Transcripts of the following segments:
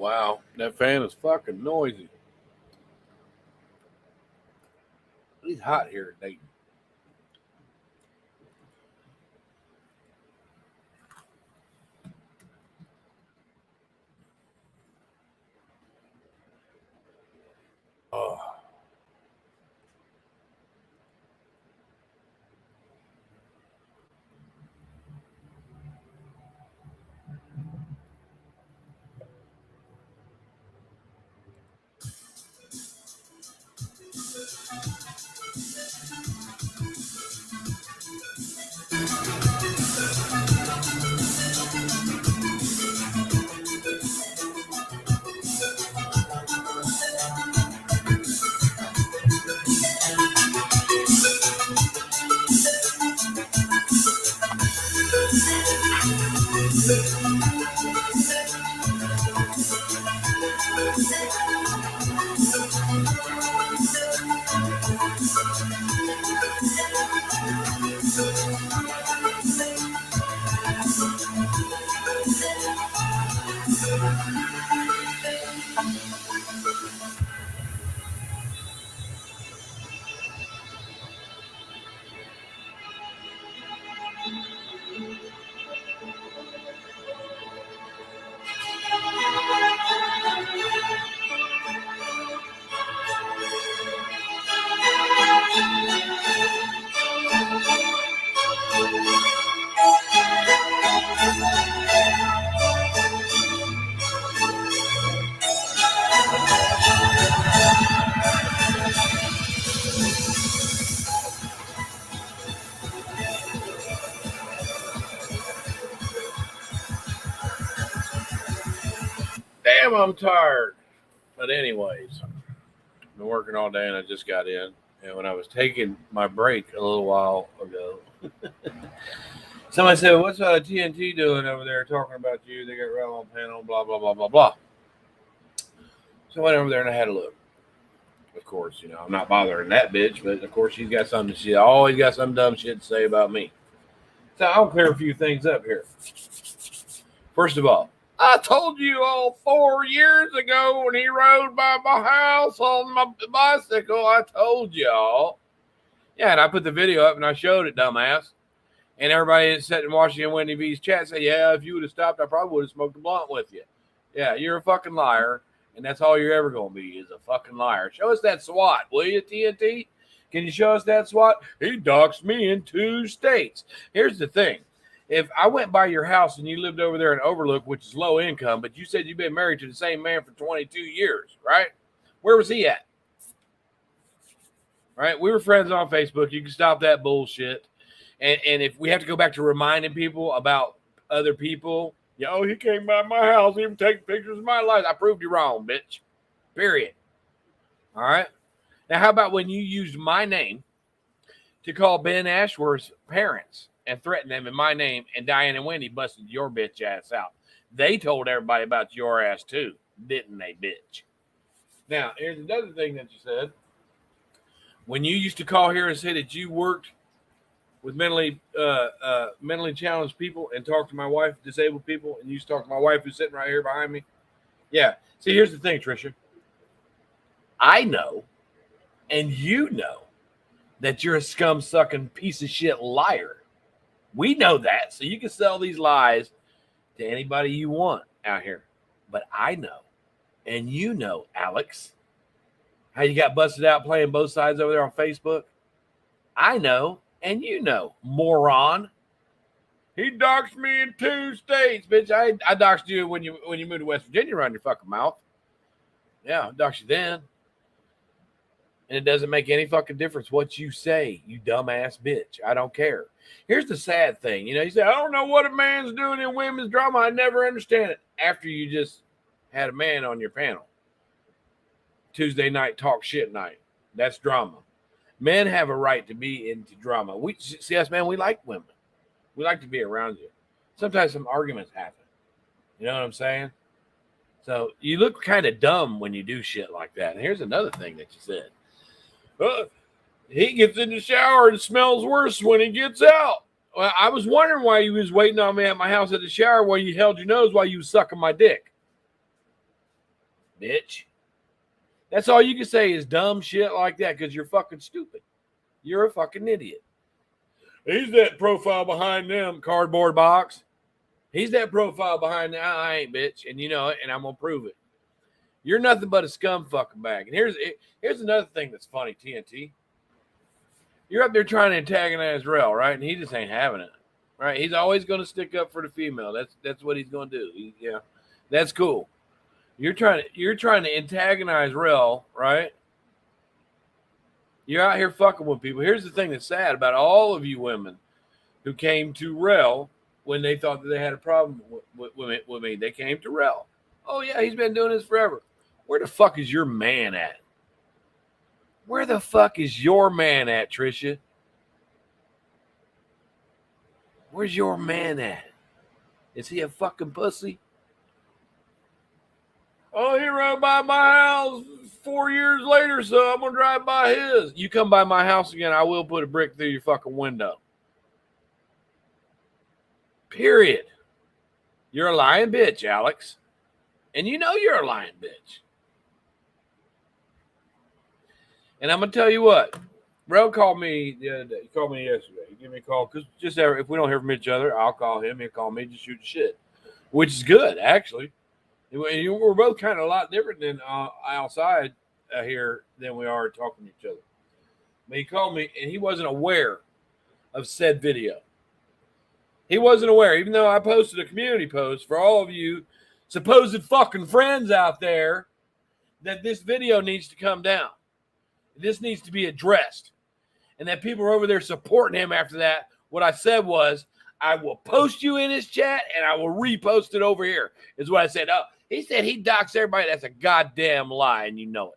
Wow, that fan is fucking noisy. It's hot here at Dayton. Oh. Damn, I'm tired. But anyways, I've been working all day and I just got in. And when I was taking my break a little while ago, somebody said, "What's TNT doing over there talking about you? They got right on panel, blah, blah, blah, blah, blah." So I went over there and I had a look. Of course, I'm not bothering that bitch, but of course she's got something. She always got some dumb shit to say about me. So I'll clear a few things up here. First of all, I told you all 4 years ago when he rode by my house on my bicycle, I told y'all. Yeah, and I put the video up and I showed it, dumbass. And everybody that's sitting watching in Wendy V's chat said, "Yeah, if you would have stopped, I probably would have smoked a blunt with you." Yeah, you're a fucking liar. And that's all you're ever going to be is a fucking liar. Show us that SWAT, will you, TNT? Can you show us that SWAT? He doxed me in 2 states. Here's the thing. If I went by your house and you lived over there in Overlook, which is low income, but you said you've been married to the same man for 22 years, right? Where was he at? Right? We were friends on Facebook. You can stop that bullshit. And if we have to go back to reminding people about other people, he came by my house, even taking pictures of my life. I proved you wrong, bitch. Period. All right? Now, how about when you used my name to call Ben Ashworth's parents and threaten them in my name, and Diane and Wendy busted your bitch ass out? They told everybody about your ass too, didn't they, bitch? Now, here's another thing that you said. When you used to call here and say that you worked with mentally challenged people and talk to my wife, disabled people, and you used to talk to my wife who's sitting right here behind me. Yeah. See, here's the thing, Tricia. I know, and you know, that you're a scum-sucking piece of shit liar. We know that, so you can sell these lies to anybody you want out here. But I know, and you know, Alex, how you got busted out playing both sides over there on Facebook. I know. And you know, moron. He doxed me in 2 states, bitch. I doxed you when you moved to West Virginia around your fucking mouth. Yeah, I doxed you then. And it doesn't make any fucking difference what you say, you dumbass bitch. I don't care. Here's the sad thing. You say, I don't know what a man's doing in women's drama. I never understand it. After you just had a man on your panel. Tuesday night talk shit night. That's drama. Men have a right to be into drama. We see us, man. We like women. We like to be around you. Sometimes some arguments happen. You know what I'm saying? So you look kind of dumb when you do shit like that. And here's another thing that you said. He gets in the shower and smells worse when he gets out. Well, I was wondering why you was waiting on me at my house at the shower while you held your nose while you was sucking my dick. bitch. That's all you can say is dumb shit like that because you're fucking stupid. You're a fucking idiot. He's that profile behind them cardboard box. He's that profile behind them. I ain't, bitch. And you know it, and I'm going to prove it. You're nothing but a scum fucking bag. And here's another thing that's funny, TNT. You're up there trying to antagonize Rel, right? And he just ain't having it, right? He's always going to stick up for the female. That's what he's going to do. Yeah, that's cool. You're trying to antagonize Rel, right? You're out here fucking with people. Here's the thing that's sad about all of you women who came to Rel when they thought that they had a problem with me. They came to Rel. Oh, yeah, he's been doing this forever. Where the fuck is your man at? Where the fuck is your man at, Tricia? Where's your man at? Is he a fucking pussy? Oh, he rode by my house 4 years later, so I'm going to drive by his. You come by my house again, I will put a brick through your fucking window. Period. You're a lying bitch, Alex. And you know you're a lying bitch. And I'm going to tell you what. Rel called me the other day. He called me yesterday. He gave me a call. Because just if we don't hear from each other, I'll call him. He'll call me, just shoot the shit. Which is good, actually. We're both kind of a lot different than outside here than we are talking to each other. But he called me, and he wasn't aware of said video. He wasn't aware, even though I posted a community post for all of you supposed fucking friends out there, that this video needs to come down. This needs to be addressed. And that people are over there supporting him after that. What I said was, I will post you in his chat and I will repost it over here, is what I said. Oh, he said he docks everybody. That's a goddamn lie, and you know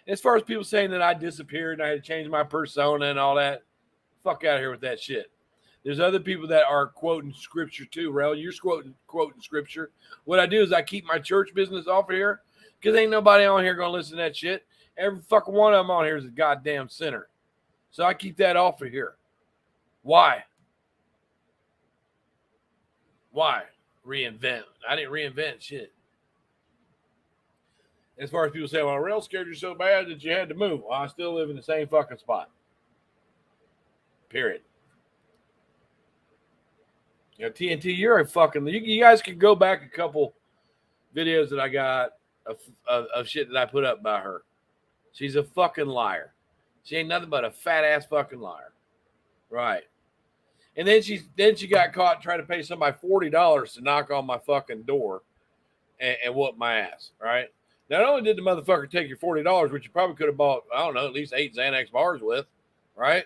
it. As far as people saying that I disappeared and I had to change my persona and all that, fuck out of here with that shit. There's other people that are quoting scripture too, Rel. You're quoting scripture. What I do is I keep my church business off of here because ain't nobody on here going to listen to that shit. Every fucking one of them on here is a goddamn sinner. So I keep that off of here. Why? Why reinvent? I didn't reinvent shit. As far as people say, well, Rel scared you so bad that you had to move. Well, I still live in the same fucking spot. Period. You know, TNT, you're a fucking... You guys can go back a couple videos that I got of shit that I put up by her. She's a fucking liar. She ain't nothing but a fat-ass fucking liar. Right. And then she got caught trying to pay somebody $40 to knock on my fucking door and whoop my ass, right? Not only did the motherfucker take your $40, which you probably could have bought, I don't know, at least 8 Xanax bars with, right?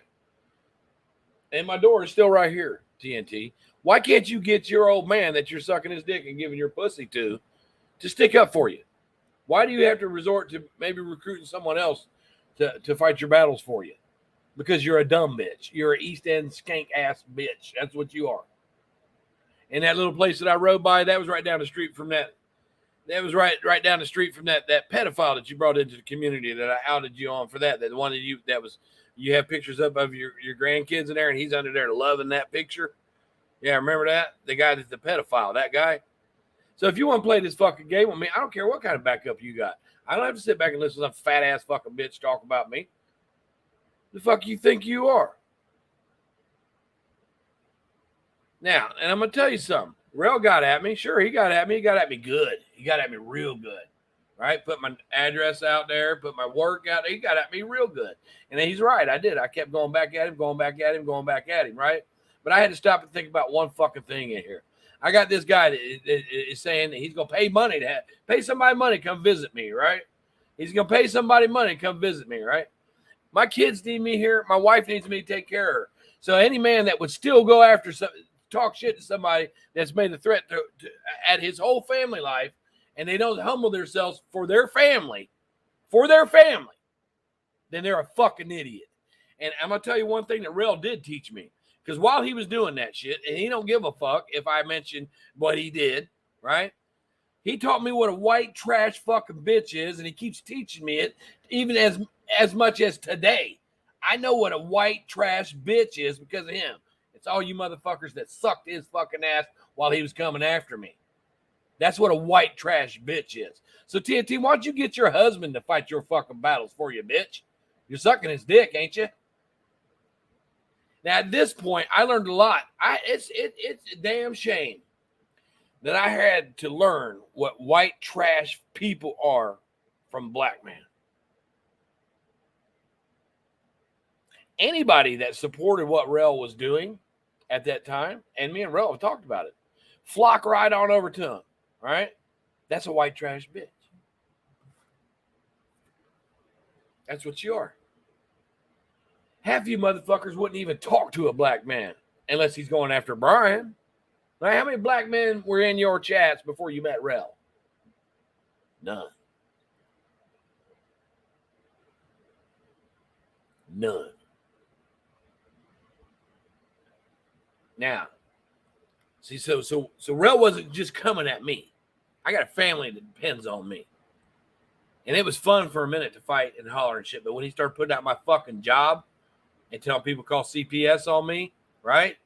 And my door is still right here, TNT. Why can't you get your old man that you're sucking his dick and giving your pussy to stick up for you? Why do you have to resort to maybe recruiting someone else to fight your battles for you? Because you're a dumb bitch. You're an East End skank ass bitch. That's what you are. And that little place that I rode by, that was right down the street from that. That was right down the street from that pedophile that you brought into the community that I outed you on for that. That one of you that was, you have pictures up of your grandkids in there and he's under there loving that picture. Yeah, remember that? The guy that's the pedophile, that guy. So if you want to play this fucking game with me, I don't care what kind of backup you got. I don't have to sit back and listen to some fat ass fucking bitch talk about me. The fuck you think you are? Now, and I'm going to tell you something. Rel got at me. Sure, he got at me. He got at me good. He got at me real good. Right? Put my address out there. Put my work out there. He got at me real good. And he's right. I did. I kept going back at him, right? But I had to stop and think about one fucking thing in here. I got this guy that is saying that he's going to pay money pay somebody money to come visit me, right? He's going to pay somebody money to come visit me, right? My kids need me here. My wife needs me to take care of her. So any man that would still go after talk shit to somebody that's made a threat to at his whole family life, and they don't humble themselves for their family, then they're a fucking idiot. And I'm going to tell you one thing that Rel did teach me. Because while he was doing that shit, and he don't give a fuck if I mention what he did, right? He taught me what a white trash fucking bitch is, and he keeps teaching me it even as much as today. I know what a white trash bitch is because of him. It's all you motherfuckers that sucked his fucking ass while he was coming after me. That's what a white trash bitch is. So TNT, why don't you get your husband to fight your fucking battles for you, bitch? You're sucking his dick, ain't you? Now at this point, I learned a lot. It's a damn shame that I had to learn what white trash people are from black man. Anybody that supported what Rel was doing at that time, and me and Rel have talked about it, flock right on over to him, right? That's a white trash bitch. That's what you are. Half you motherfuckers wouldn't even talk to a black man unless he's going after Bryan. Right? How many black men were in your chats before you met Rel? None. None. Now, see, so Rel wasn't just coming at me. I got a family that depends on me. And it was fun for a minute to fight and holler and shit. But when he started putting out my fucking job and telling people call CPS on me, right?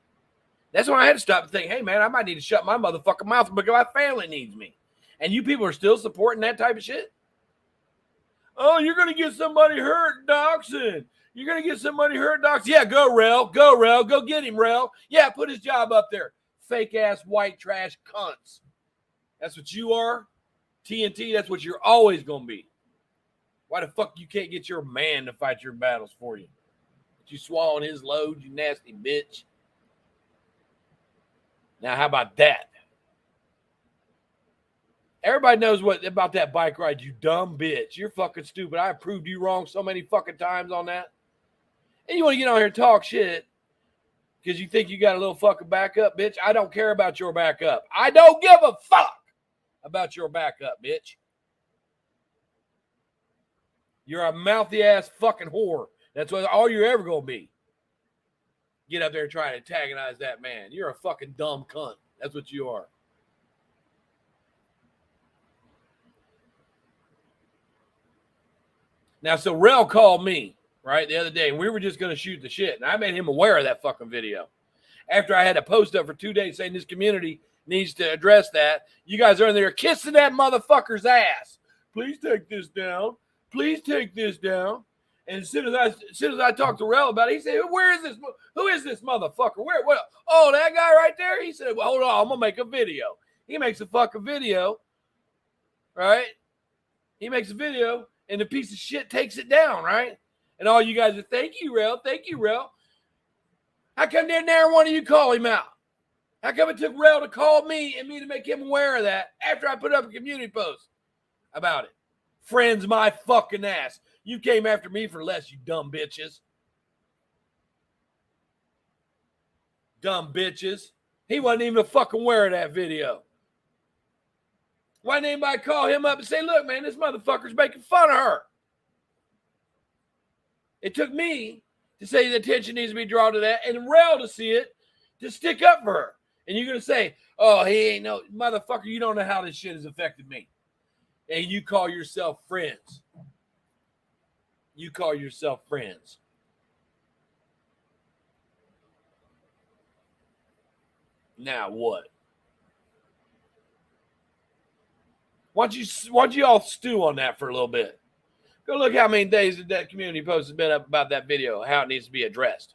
That's when I had to stop and think, hey, man, I might need to shut my motherfucking mouth because my family needs me. And you people are still supporting that type of shit? Oh, you're going to get somebody hurt, doxing. You're going to get somebody hurt, doxing. Yeah, go, Rel. Go, Rel. Go get him, Rel. Yeah, put his job up there. Fake-ass white trash cunts. That's what you are. TNT, that's what you're always going to be. Why the fuck you can't get your man to fight your battles for you? You swallowing his load, you nasty bitch. Now, how about that? Everybody knows what about that bike ride, you dumb bitch. You're fucking stupid. I proved you wrong so many fucking times on that. And you want to get on here and talk shit because you think you got a little fucking backup, bitch. I don't care about your backup. I don't give a fuck about your backup, bitch. You're a mouthy ass fucking whore. That's what all you're ever going to be. Get up there and try to antagonize that man. You're a fucking dumb cunt. That's what you are. Now, so Rel called me, right, the other day, and we were just going to shoot the shit. And I made him aware of that fucking video. After I had a post up for 2 days saying this community needs to address that, you guys are in there kissing that motherfucker's ass. Please take this down. Please take this down. And as soon as I talked to Rel about it, he said, where is this? Who is this motherfucker? Where? Oh, that guy right there? He said, well, hold on, I'm going to make a video. He makes a fucking video, right? He makes a video, and the piece of shit takes it down, right? And all you guys are, thank you, Rel. Thank you, Rel. How come didn't never one of you call him out? How come it took Rel to call me and me to make him aware of that after I put up a community post about it? Friends my fucking ass. You came after me for less, you dumb bitches. Dumb bitches. He wasn't even fucking aware of that video. Why didn't anybody call him up and say, look, man, this motherfucker's making fun of her? It took me to say the attention needs to be drawn to that and Rel to see it, to stick up for her. And you're going to say, oh, he ain't no motherfucker. You don't know how this shit has affected me. And you call yourself friends. You call yourself friends. Now what? Why don't you all stew on that for a little bit? Go look how many days that community post has been up about that video, how it needs to be addressed.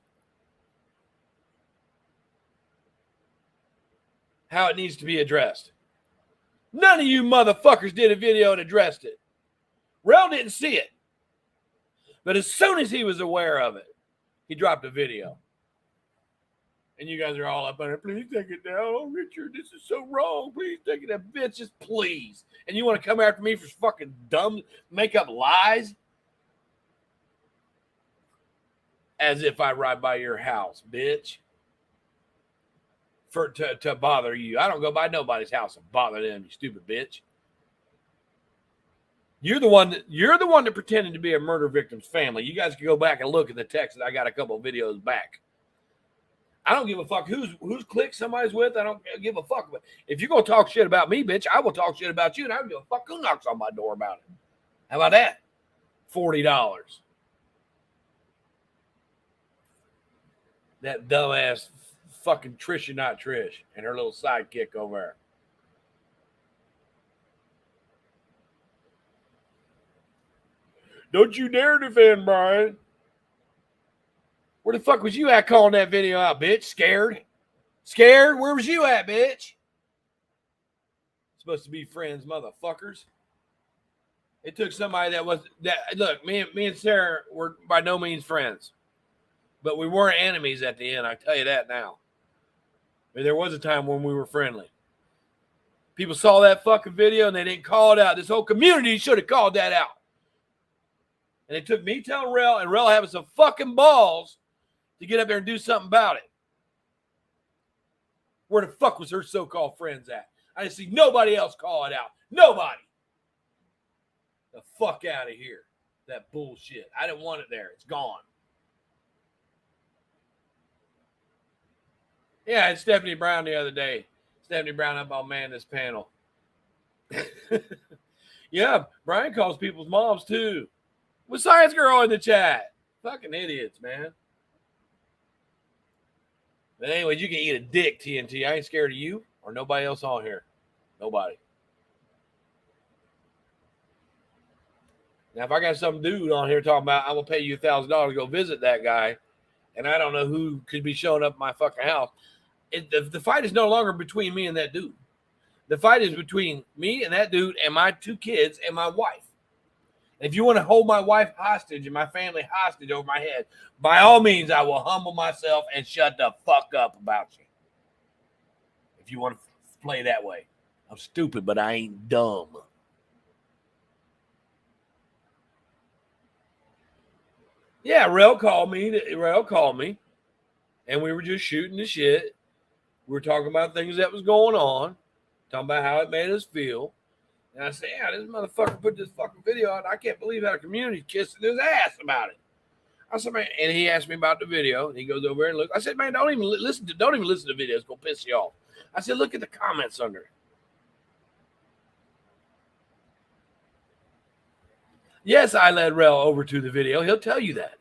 How it needs to be addressed. None of you motherfuckers did a video and addressed it. Rel didn't see it. But as soon as he was aware of it, he dropped a video. And you guys are all up on it. Please take it down. Oh, Richard, this is so wrong. Please take it down. Bitches, please. And you want to come after me for fucking dumb, make up lies? As if I ride by your house, bitch. To bother you. I don't go by nobody's house and bother them, you stupid bitch. You're the one that pretended to be a murder victim's family. You guys can go back and look at the text that I got a couple of videos back. I don't give a fuck who's clique somebody's with. I don't give a fuck. But if you're gonna talk shit about me, bitch, I will talk shit about you, and I don't give a fuck who knocks on my door about it. How about that? $40. That dumbass fucking Trisha, not Trish, and her little sidekick over there. Don't you dare defend Bryan. Where the fuck was you at calling that video out, bitch? Scared? Scared? Where was you at, bitch? Supposed to be friends, motherfuckers. It took somebody that was that. Look, me and Sarah were by no means friends, but we weren't enemies at the end. I tell you that now. I mean, there was a time when we were friendly. People saw that fucking video and they didn't call it out. This whole community should have called that out. And it took me telling Rel and Rel having some fucking balls to get up there and do something about it. Where the fuck was her so-called friends at? I didn't see nobody else call it out. Nobody. The fuck out of here. That bullshit. I didn't want it there. It's gone. Yeah, I had Stephanie Brown the other day. Stephanie Brown up on man this panel. Yeah, Bryan calls people's moms too. With Science Girl in the chat. Fucking idiots, man. But anyways, you can eat a dick, TNT. I ain't scared of you or nobody else on here. Nobody. Now, if I got some dude on here talking about I'm going to pay you $1,000 to go visit that guy, and I don't know who could be showing up at my fucking house, the fight is no longer between me and that dude. The fight is between me and that dude and my 2 kids and my wife. If you want to hold my wife hostage and my family hostage over my head, by all means, I will humble myself and shut the fuck up about you. If you want to play that way. I'm stupid, but I ain't dumb. Yeah, Rel called me, and we were just shooting the shit. We were talking about things that was going on, talking about how it made us feel. And I said, yeah, this motherfucker put this fucking video out. I can't believe how the community kissing his ass about it. I said, man, and he asked me about the video, and he goes over and looks. I said, man, don't even listen to the video. It's gonna piss you off. I said, look at the comments under it. Yes, I led Rel over to the video. He'll tell you that.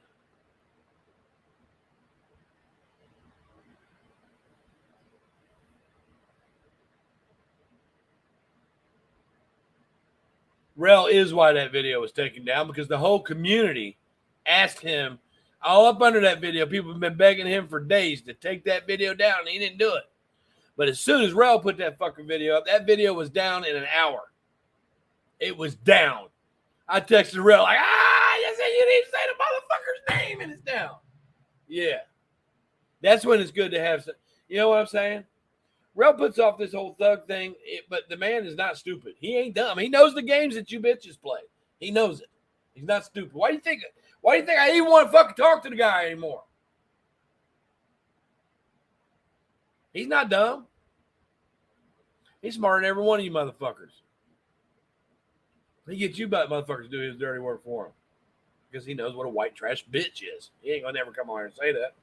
Rel is why that video was taken down, because the whole community asked him, all up under that video, people have been begging him for days to take that video down, and he didn't do it. But as soon as Rel put that fucking video up, that video was down in an hour. It was down. I texted Rel like, you said you didn't say the motherfucker's name, and it's down. Yeah. That's when it's good to have some, you know what I'm saying? Rel puts off this whole thug thing, but the man is not stupid. He ain't dumb. He knows the games that you bitches play. He knows it. He's not stupid. Why do you think I even want to fucking talk to the guy anymore? He's not dumb. He's smarter than every one of you motherfuckers. He gets you motherfuckers to do his dirty work for him because he knows what a white trash bitch is. He ain't gonna never come on here and say that.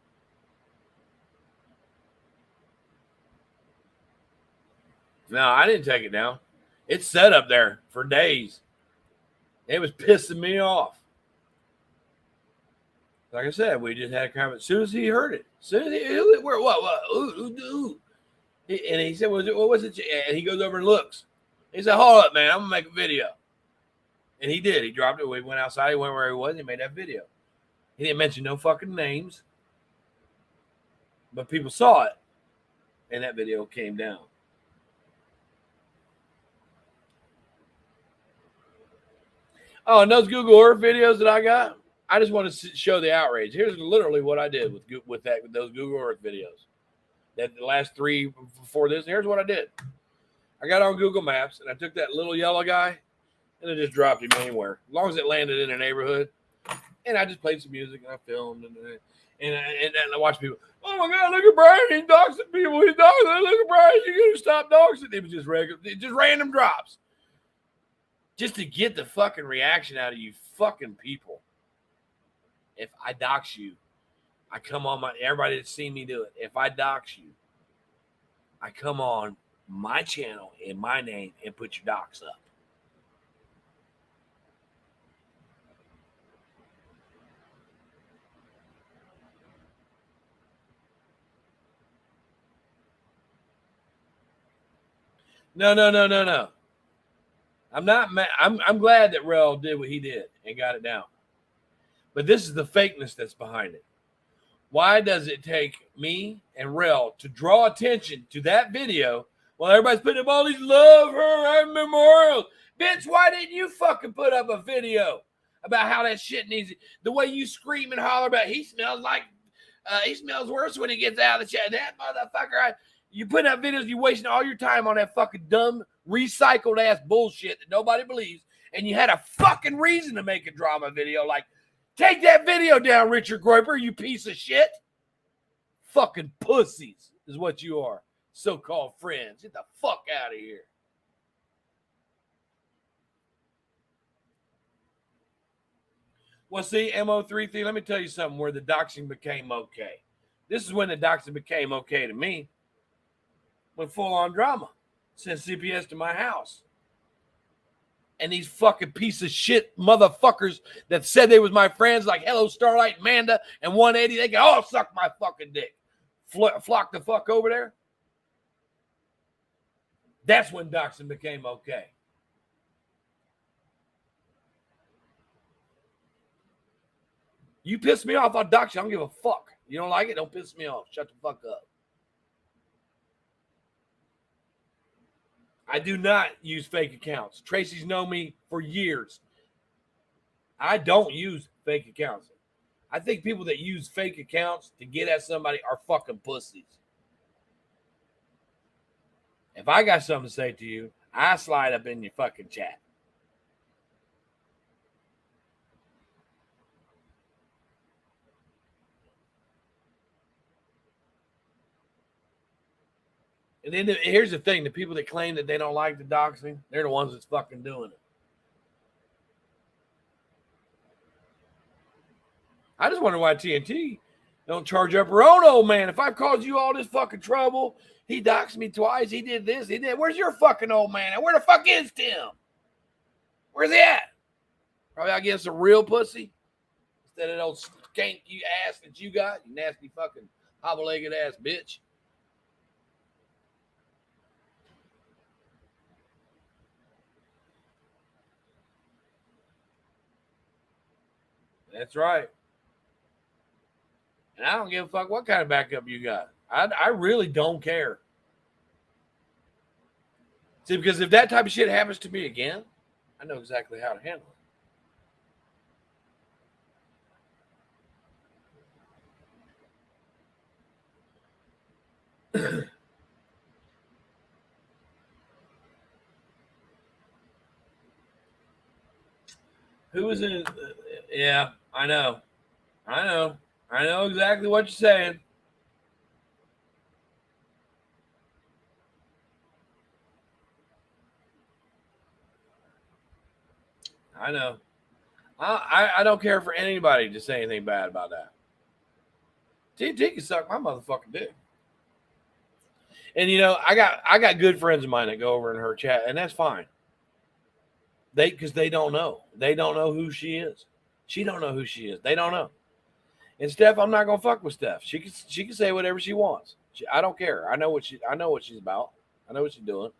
No, I didn't take it down. It's set up there for days. It was pissing me off. Like I said, we just had a comment. As soon as he heard it, ooh. And he said, what was it? And he goes over and looks. He said, hold up, man, I'm going to make a video. And he did. He dropped it. We went outside. He went where he was. And he made that video. He didn't mention no fucking names. But people saw it. And that video came down. Oh, and those Google Earth videos that I got, I just want to show the outrage. Here's literally what I did with those Google Earth videos. That the last 3 before this, here's what I did. I got on Google Maps, and I took that little yellow guy, and I just dropped him anywhere, as long as it landed in a neighborhood. And I just played some music, and I filmed, and I watched people. Oh my God! Look at Bryan. He's doxing people. He's doxing. Look at Bryan. You gotta stop doxing. It was just just random drops, just to get the fucking reaction out of you fucking people. If I dox you, I come on everybody that's seen me do it. If I dox you, I come on my channel in my name and put your dox up. No. I'm not mad. I'm glad that Rel did what he did and got it down. But this is the fakeness that's behind it. Why does it take me and Rel to draw attention to that video while everybody's putting up all these love her memorials? Bitch, why didn't you fucking put up a video about how that shit needs it? The way you scream and holler about he smells worse when he gets out of the chat. That motherfucker, you put up videos, you wasting all your time on that fucking dumb, recycled ass bullshit that nobody believes, and you had a fucking reason to make a drama video like, take that video down, Richard Groiper, you piece of shit. Fucking pussies is what you are. So-called friends. Get the fuck out of here. Well, see, MO33, let me tell you something where the doxing became okay. This is when the doxing became okay to me. When full-on drama. Sent CPS to my house. And these fucking piece of shit motherfuckers that said they was my friends, like Hello Starlight, Amanda, and 180, they can all suck my fucking dick. Flock the fuck over there. That's when doxing became okay. You piss me off, I'll dox you. I don't give a fuck. You don't like it? Don't piss me off. Shut the fuck up. I do not use fake accounts. Tracy's known me for years. I don't use fake accounts. I think people that use fake accounts to get at somebody are fucking pussies. If I got something to say to you, I slide up in your fucking chat. And then here's the thing. The people that claim that they don't like the doxing, they're the ones that's fucking doing it. I just wonder why TNT don't charge up her own old man. If I've caused you all this fucking trouble, he doxed me twice, he did this, he did. Where's your fucking old man? And where the fuck is Tim? Where's he at? Probably out getting some real pussy instead of those skank you ass that you got, you nasty fucking hobble-legged ass bitch. That's right. And I don't give a fuck what kind of backup you got. I really don't care. See, because if that type of shit happens to me again, I know exactly how to handle it. Who was in? Yeah, I know. I know exactly what you're saying. I know. I don't care for anybody to say anything bad about that. TNT can suck my motherfucking dick. And you know, I got good friends of mine that go over in her chat, and that's fine. Because they don't know. They don't know who she is. She don't know who she is. They don't know. And Steph, I'm not gonna fuck with Steph. She can say whatever she wants. I don't care. I know what she's about. I know what she's doing.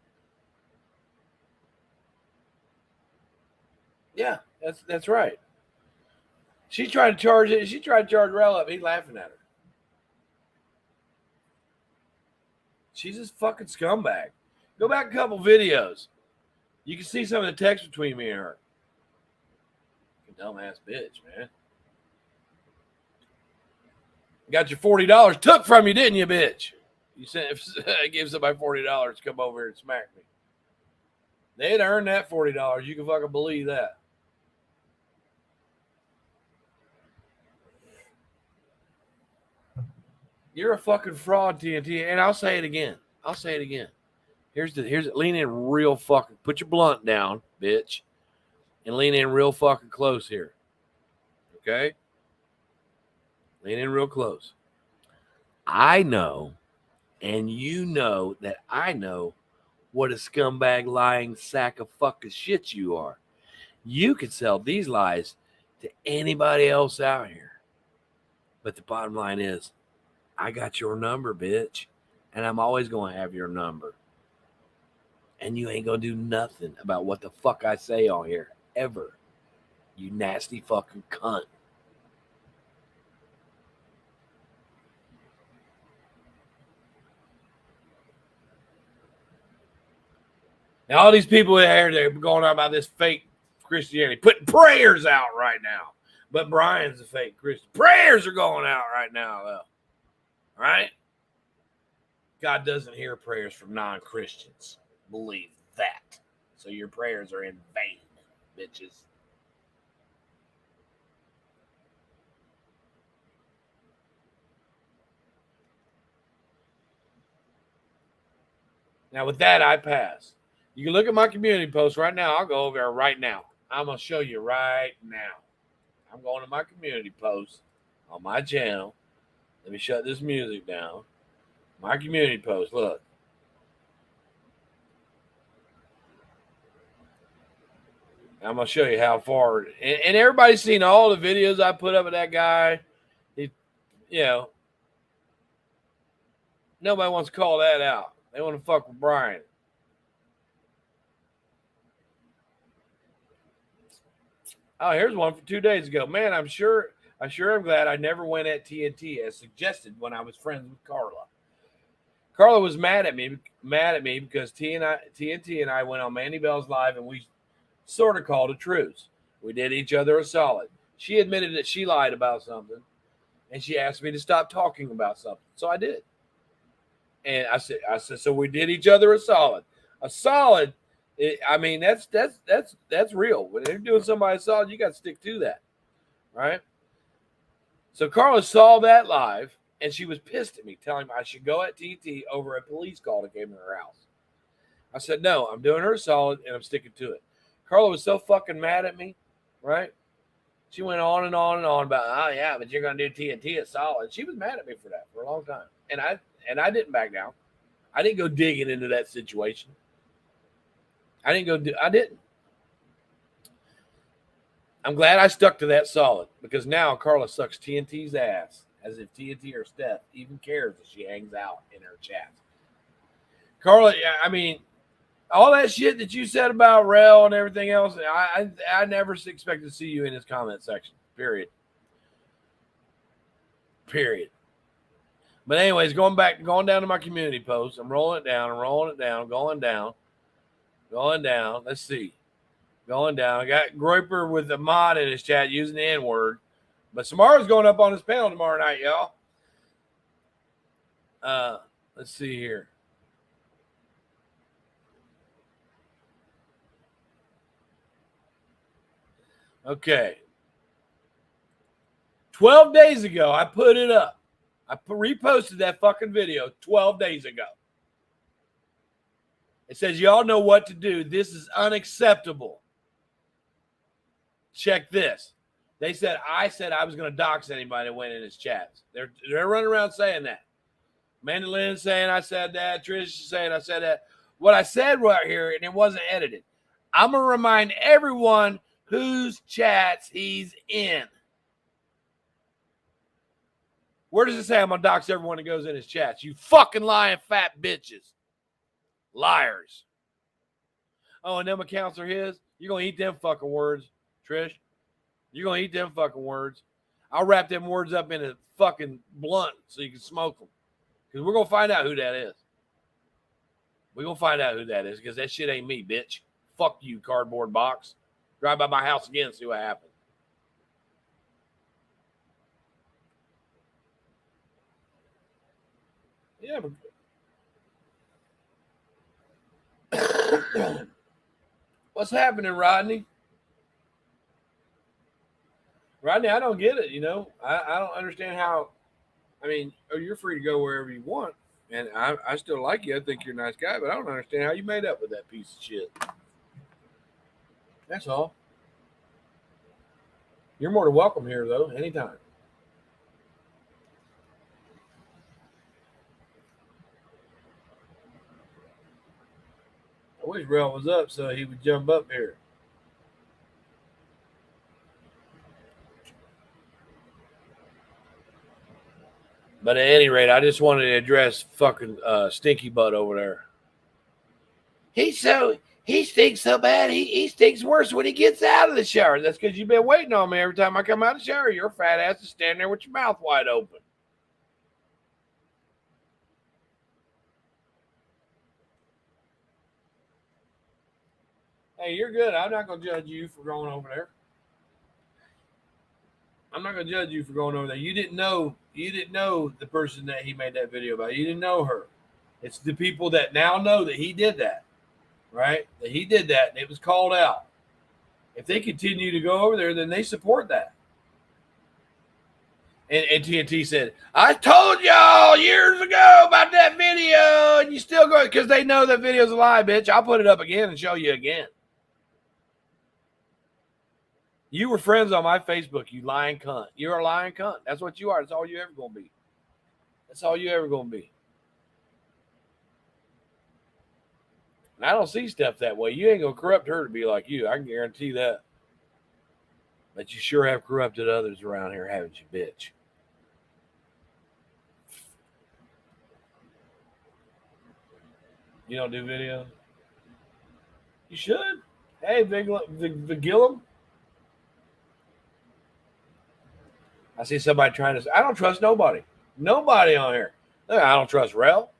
Yeah, that's right. She tried to charge it. She tried to charge Rel up. He's laughing at her. She's this fucking scumbag. Go back a couple videos. You can see some of the text between me and her. Dumbass bitch, man. Got your $40 took from you, didn't you, bitch? You said give somebody $40 to come over here and smack me. They'd earn that $40. You can fucking believe that. You're a fucking fraud, TNT. And I'll say it again. Here's lean in real fucking. Put your blunt down, bitch, and lean in real fucking close here. Okay? Lean in real close. I know, and you know that I know what a scumbag, lying sack of fucking shit you are. You could sell these lies to anybody else out here. But the bottom line is, I got your number, bitch, and I'm always going to have your number. And you ain't going to do nothing about what the fuck I say on here, ever. You nasty fucking cunt. Now, all these people in here, they're going on about this fake Christianity, putting prayers out right now. But Brian's a fake Christian. Prayers are going out right now, though. Right? God doesn't hear prayers from non-Christians. Believe that. So your prayers are in vain, bitches. Now, with that, I pass. You can look at my community post right now. I'll go over there right now. I'm going to show you right now. I'm going to my community post on my channel. Let me shut this music down. My community post, look. I'm going to show you how far. And everybody's seen all the videos I put up of that guy. He, you know, nobody wants to call that out. They want to fuck with Brian. Oh, here's one from 2 days ago. Man, I sure am glad I never went at TNT as suggested when I was friends with Carla. Carla was mad at me because TNT and I went on Mandy Bell's live and we sort of called a truce. We did each other a solid. She admitted that she lied about something, and she asked me to stop talking about something. So I did. And I said, so we did each other a solid. A solid. I mean, that's real. When they're doing somebody a solid, you got to stick to that, right? So Carla saw that live, and she was pissed at me, telling me I should go at TT over a police call that came to her house. I said, no, I'm doing her a solid, and I'm sticking to it. Carla was so fucking mad at me, right? She went on and on and on about, oh yeah, but you're gonna do TNT a solid. She was mad at me for that for a long time, and I didn't back down. I didn't go digging into that situation. I didn't. I'm glad I stuck to that solid because now Carla sucks TNT's ass as if TNT or Steph even cares if she hangs out in her chats. Carla, I mean, all that shit that you said about Rel and everything else, I never expected to see you in his comment section. Period. But anyways, going down to my community post. I'm rolling it down, going down. Let's see. Going down. I got Groiper with the mod in his chat using the N-word. But Samara's going up on his panel tomorrow night, y'all. Let's see here. Okay. 12 days ago, I put it up. I reposted that fucking video 12 days ago. It says, y'all know what to do. This is unacceptable. Check this. I said I was going to dox anybody that went in his chats. They're running around saying that. Amanda Lynn saying I said that. Trish saying I said that. What I said right here, and it wasn't edited. I'm going to remind everyone whose chats he's in. Where does it say I'm going to dox everyone that goes in his chats? You fucking lying fat bitches. Liars. Oh, and them accounts are his? You're going to eat them fucking words, Trish. You're going to eat them fucking words. I'll wrap them words up in a fucking blunt so you can smoke them. Because we're going to find out who that is. We're going to find out who that is because that shit ain't me, bitch. Fuck you, cardboard box. Drive by my house again and see what happens. Yeah, but what's happening, Rodney? Rodney, I don't get it, you know. I don't understand how. I mean, you're free to go wherever you want. And I still like you. I think you're a nice guy, but I don't understand how you made up with that piece of shit. That's all. You're more than welcome here, though, anytime. I wish Rel was up so he would jump up here. But at any rate, I just wanted to address fucking Stinky Butt over there. He stinks so bad. He stinks worse when he gets out of the shower. That's because you've been waiting on me every time I come out of the shower. Your fat ass is standing there with your mouth wide open. Hey, you're good. I'm not going to judge you for going over there. I'm not going to judge you for going over there. You didn't know the person that he made that video about. You didn't know her. It's the people that now know that he did that, right? That he did that, and it was called out. If they continue to go over there, then they support that. And TNT said, I told y'all years ago about that video, and you still go, because they know that video's a lie, bitch. I'll put it up again and show you again. You were friends on my Facebook, you lying cunt. You're a lying cunt. That's what you are. That's all you ever going to be. That's all you ever going to be. And I don't see stuff that way. You ain't going to corrupt her to be like you. I can guarantee that. But you sure have corrupted others around here, haven't you, bitch? You don't do videos? You should. Hey, Vigilum. I see somebody trying to. I don't trust nobody. Nobody on here. Look, I don't trust Rel.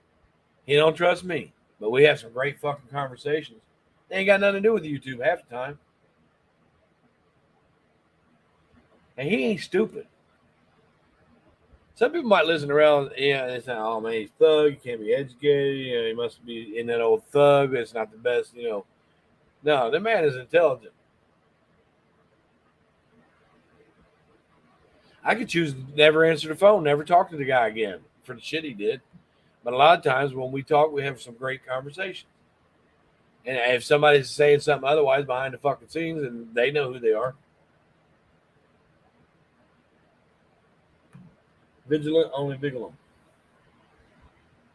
He don't trust me. But we have some great fucking conversations. They ain't got nothing to do with YouTube half the time. And he ain't stupid. Some people might listen around, they say, oh man, he's thug, he can't be educated, he must be in that old thug, it's not the best, No, the man is intelligent. I could choose to never answer the phone, never talk to the guy again for the shit he did. But a lot of times when we talk, we have some great conversations. And if somebody's saying something otherwise behind the fucking scenes, and they know who they are. Vigilant, only Vigilum.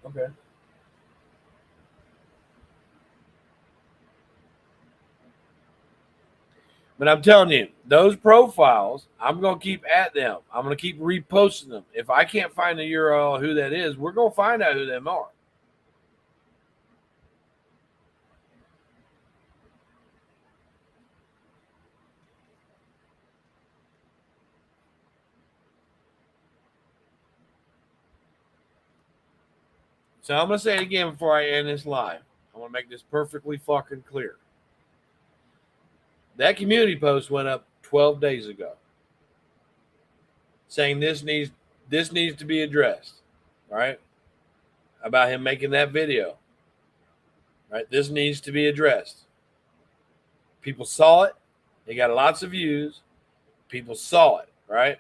Okay. But I'm telling you, those profiles, I'm going to keep at them. I'm going to keep reposting them. If I can't find the URL of who that is, we're going to find out who them are. So I'm going to say it again before I end this live. I want to make this perfectly fucking clear. That community post went up 12 days ago saying this needs to be addressed, right? About him making that video, right? This needs to be addressed. People saw it. They got lots of views. People saw it, right?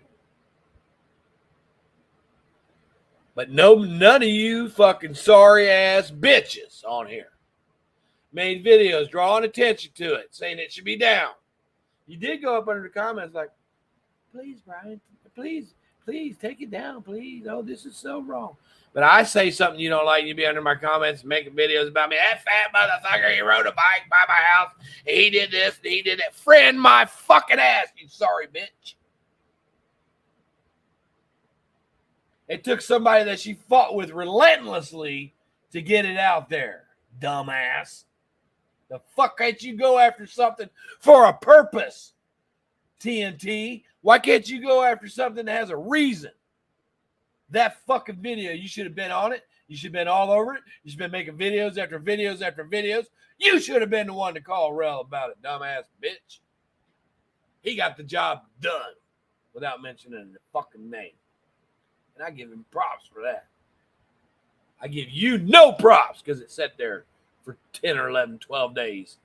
But none of you fucking sorry ass bitches on here made videos drawing attention to it, saying it should be down. You did go up under the comments like, please, Bryan, please take it down, please. Oh, this is so wrong. But I say something you don't like, you be under my comments making videos about me. That fat motherfucker, he rode a bike by my house, and he did this, and he did that. Friend my fucking ass, you sorry bitch. It took somebody that she fought with relentlessly to get it out there, dumbass. The fuck can't you go after something for a purpose, TNT? Why can't you go after something that has a reason? That fucking video, you should have been on it. You should have been all over it. You should have been making videos after videos after videos. You should have been the one to call Rel about it, dumbass bitch. He got the job done without mentioning the fucking name. And I give him props for that. I give you no props because it sat there for 10 or 11, 12 days.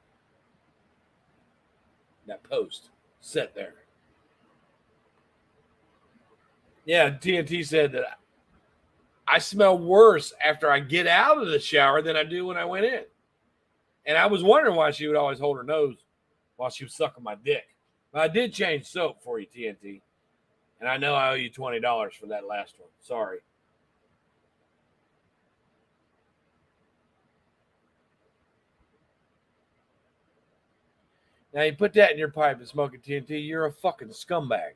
That post sat there. Yeah, TNT said that I smell worse after I get out of the shower than I do when I went in. And I was wondering why she would always hold her nose while she was sucking my dick. But I did change soap for you, TNT. And I know I owe you $20 for that last one. Sorry. Now you put that in your pipe and smoke it, TNT, you're a fucking scumbag.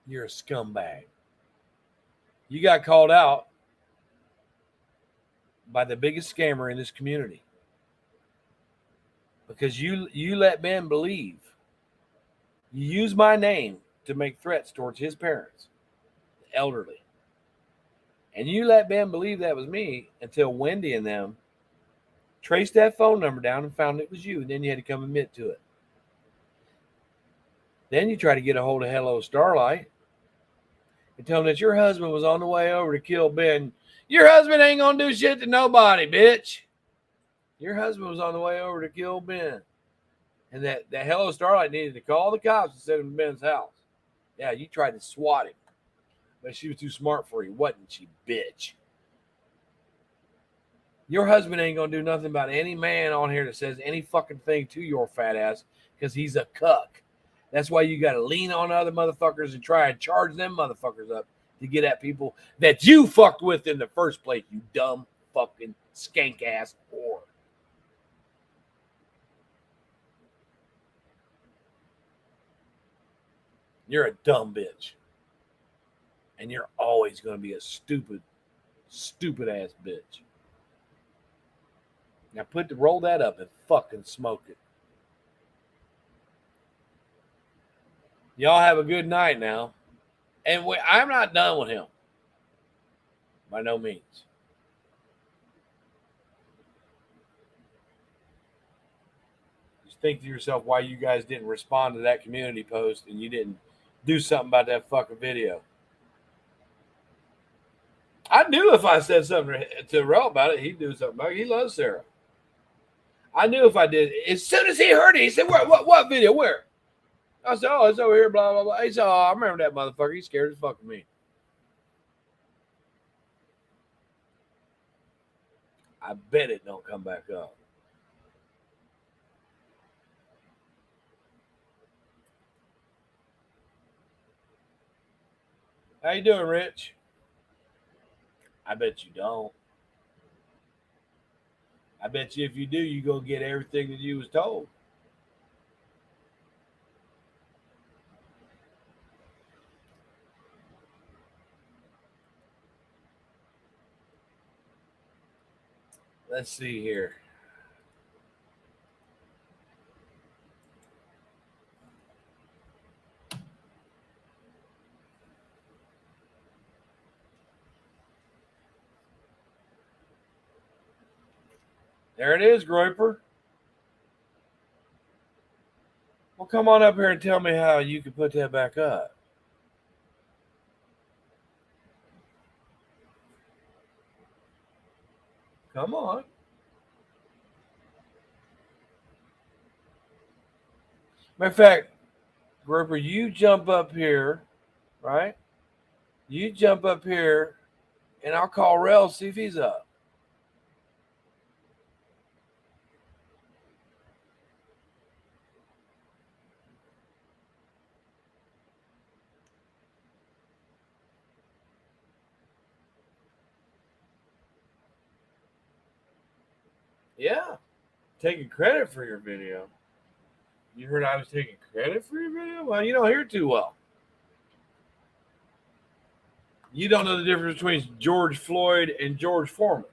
You're a scumbag. You got called out by the biggest scammer in this community. Because you let Ben believe. You use my name to make threats towards his parents, the elderly. And you let Ben believe that was me until Wendy and them traced that phone number down and found it was you, and then you had to come admit to it. Then you try to get a hold of Hello Starlight and tell them that your husband was on the way over to kill Ben. Your husband ain't gonna do shit to nobody, bitch. Your husband was on the way over to kill Ben. And that Hello Starlight needed to call the cops and send him to Ben's house. Yeah, you tried to swat him. But she was too smart for you, wasn't she, bitch? Your husband ain't gonna do nothing about any man on here that says any fucking thing to your fat ass because he's a cuck. That's why you gotta lean on other motherfuckers and try and charge them motherfuckers up to get at people that you fucked with in the first place, you dumb fucking skank ass whore. You're a dumb bitch. And you're always going to be a stupid, stupid ass bitch. Now roll that up and fucking smoke it. Y'all have a good night now. And I'm not done with him. By no means. Just think to yourself why you guys didn't respond to that community post and you didn't do something about that fucking video. I knew if I said something to Rel about it, he'd do something about it. He loves Sarah. I knew if I did. As soon as he heard it, he said, what video? Where? I said, oh, it's over here, blah, blah, blah. He said, oh, I remember that motherfucker. He's scared as fuck of me. I bet it don't come back up. How you doing, Rich? I bet you don't. I bet you if you do, you go get everything that you was told. Let's see here. There it is, Groiper. Well, come on up here and tell me how you can put that back up. Come on. Matter of fact, Groiper, you jump up here, right? You jump up here, and I'll call Rel, see if he's up. Yeah. Taking credit for your video. You heard I was taking credit for your video? Well, you don't hear it too well. You don't know the difference between George Floyd and George Foreman.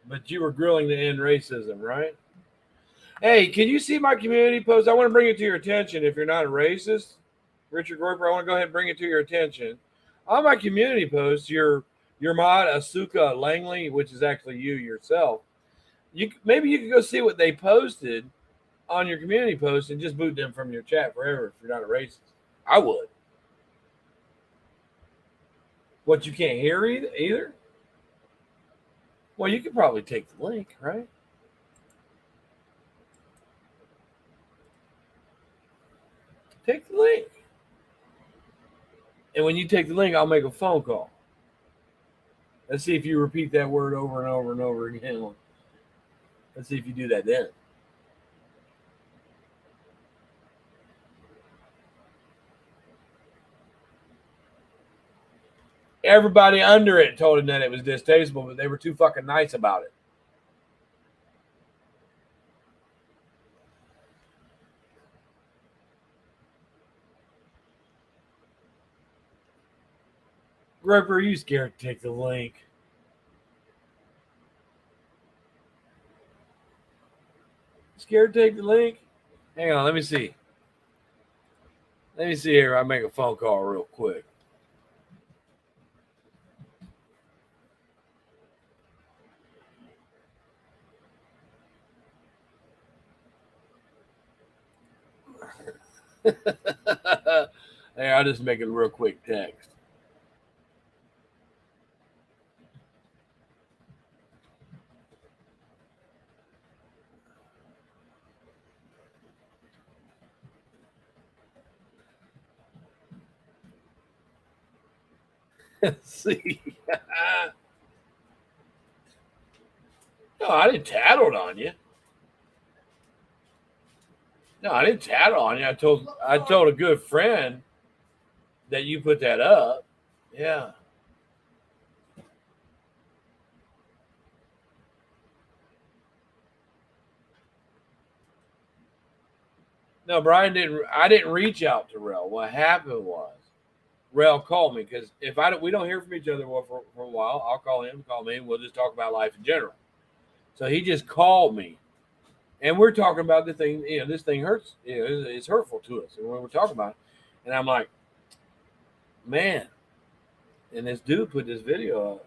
But you were grilling to end racism, right? Hey, can you see my community post? I want to bring it to your attention if you're not a racist. Richard Groiper, I want to go ahead and bring it to your attention. On my community post, your mod, Asuka Langley, which is actually you yourself, maybe you could go see what they posted on your community post and just boot them from your chat forever if you're not a racist. I would. What, you can't hear either? Well, you could probably take the link, right? Take the link. And when you take the link, I'll make a phone call. Let's see if you repeat that word over and over and over again. Let's see if you do that then. Everybody under it told him that it was distasteful, but they were too fucking nice about it. Groiper, are you scared to take the link? Scared to take the link? Hang on, let me see. Let me see here. I'll make a phone call real quick. Hey, I'll just make it a real quick text. See, no, I didn't tattled on you. No, I didn't tattle on you. I told a good friend that you put that up. Yeah. No, Brian didn't. I didn't reach out to Rel. What happened was Rel called me because if I don't, we don't hear from each other for a while. I'll call him, call me, and we'll just talk about life in general. So he just called me, and we're talking about the thing. This thing hurts. It's hurtful to us, and when we're talking about it, and I'm like, man, and this dude put this video up,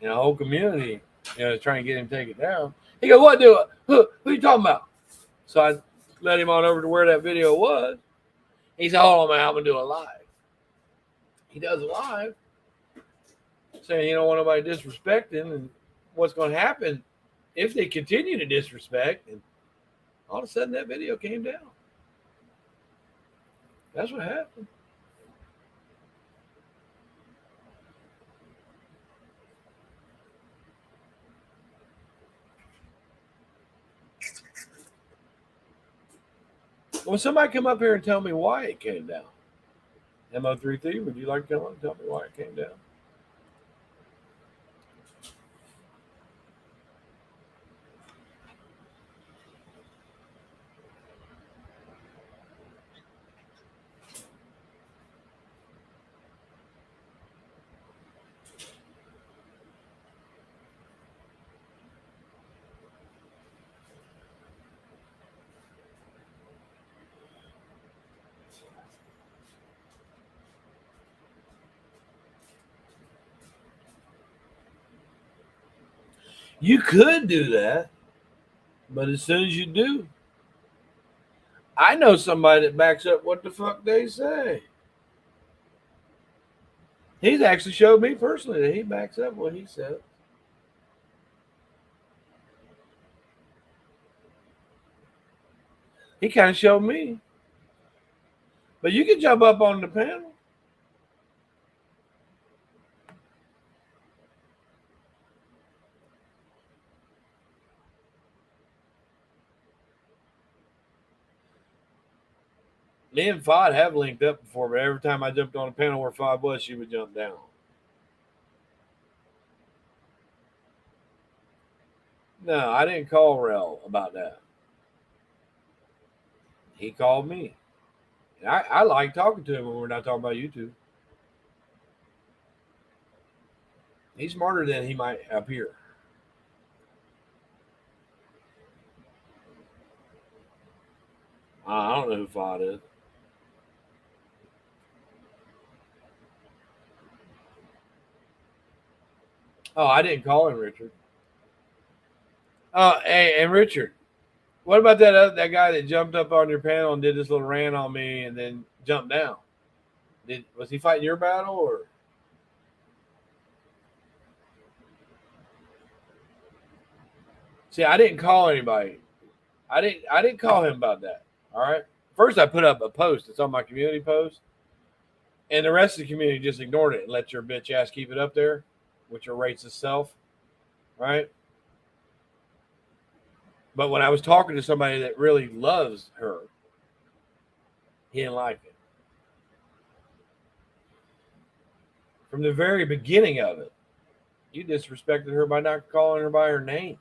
and the whole community, trying to get him to take it down. He goes, "What do? Who you talking about?" So I led him on over to where that video was. He said, "Hold on, man, I'm gonna do a live." He does a live, saying he don't want nobody disrespecting, and what's going to happen if they continue to disrespect, and all of a sudden that video came down. That's what happened. Well, somebody come up here and tell me why it came down. Mo33, would you like to come up and tell me why it came down? You could do that, but as soon as you do, I know somebody that backs up what the fuck they say. He's actually showed me personally that he backs up what he said. He kind of showed me. But you can jump up on the panel. Me and Fod have linked up before, but every time I jumped on a panel where Fod was, she would jump down. No, I didn't call Rel about that. He called me. And I like talking to him when we're not talking about YouTube. He's smarter than he might appear. I don't know who Fod is. Oh, I didn't call him Richard. Oh, hey, and Richard, what about that guy that jumped up on your panel and did this little rant on me and then jumped down? Was he fighting your battle or? See, I didn't call anybody. I didn't call him about that. All right. First, I put up a post. It's on my community post, and the rest of the community just ignored it and let your bitch ass keep it up there, with your racist self, right? But when I was talking to somebody that really loves her, he didn't like it. From the very beginning of it, you disrespected her by not calling her by her name.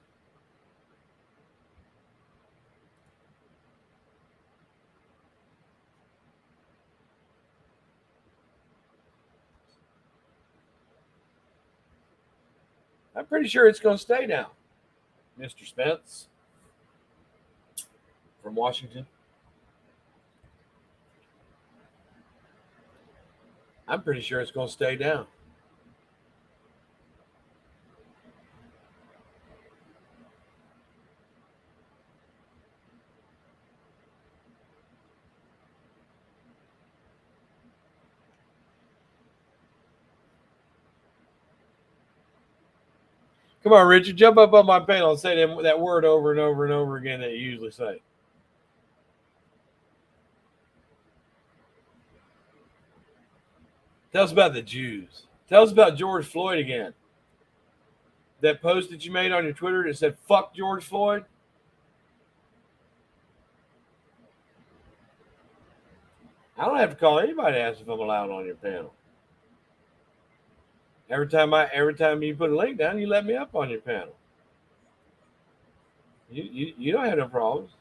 I'm pretty sure it's going to stay down, Mr. Spence from Washington. I'm pretty sure it's going to stay down. Come on, Richard, jump up on my panel and say that word over and over and over again that you usually say. Tell us about the Jews. Tell us about George Floyd again. That post that you made on your Twitter that said, fuck George Floyd. I don't have to call anybody to ask if I'm allowed on your panel. Every time you put a link down, you let me up on your panel. You don't have no problems.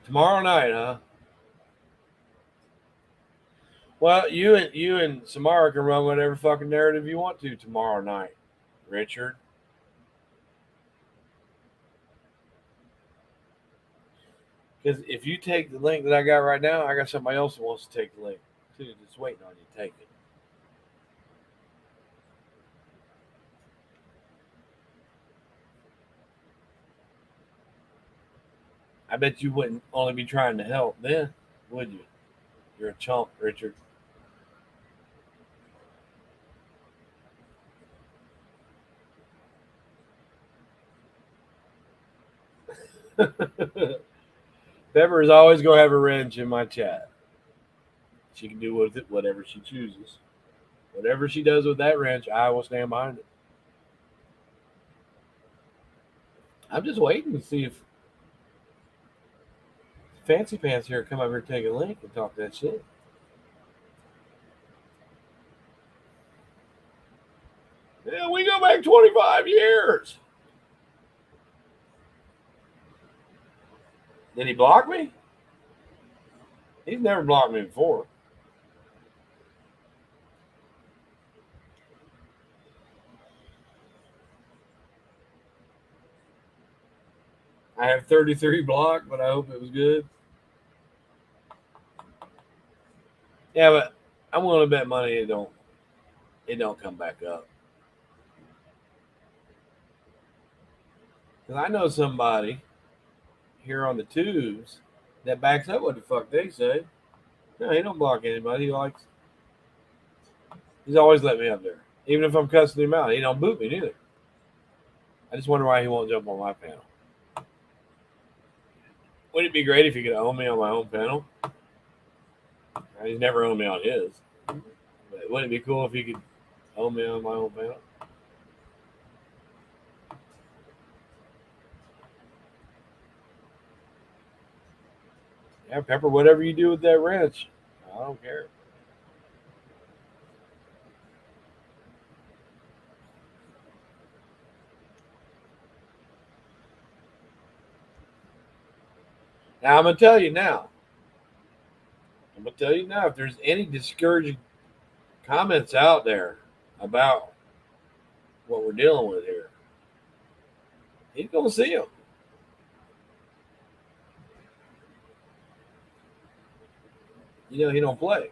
Tomorrow night, huh? Well, you and Samara can run whatever fucking narrative you want to tomorrow night, Richard. Because if you take the link that I got right now, I got somebody else that wants to take the link too, that's waiting on you to take it. I bet you wouldn't only be trying to help then, would you? You're a chump, Richard. Pepper is always going to have a wrench in my chat. She can do with it whatever she chooses. Whatever she does with that wrench, I will stand behind it. I'm just waiting to see if Fancy Pants here come over here, take a link, and talk that shit. Yeah, we go back 25 years. Did he block me? He's never blocked me before. I have 33 blocked, but I hope it was good. Yeah, but I'm willing to bet money it don't come back up. Because I know somebody here on the tubes that backs up what the fuck they say. No, he don't block anybody. He's always let me up there. Even if I'm cussing him out, he don't boot me neither. I just wonder why he won't jump on my panel. Wouldn't it be great if he could own me on my own panel? He's never owned me on his. But wouldn't it be cool if he could own me on my own panel? Yeah, Pepper, whatever you do with that wrench, I don't care. Now, I'm going to tell you now. If there's any discouraging comments out there about what we're dealing with here, he's going to see them. You know, he don't play.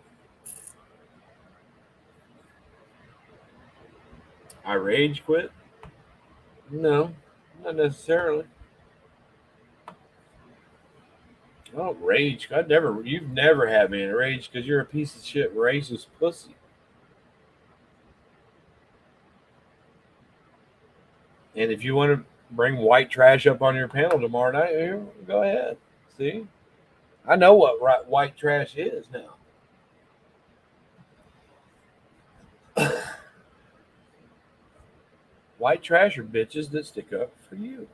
I rage quit? No, not necessarily. I don't rage. You've never had me in a rage because you're a piece of shit racist pussy. And if you want to bring white trash up on your panel tomorrow night, go ahead. See? I know what white trash is now. White trash are bitches that stick up for you.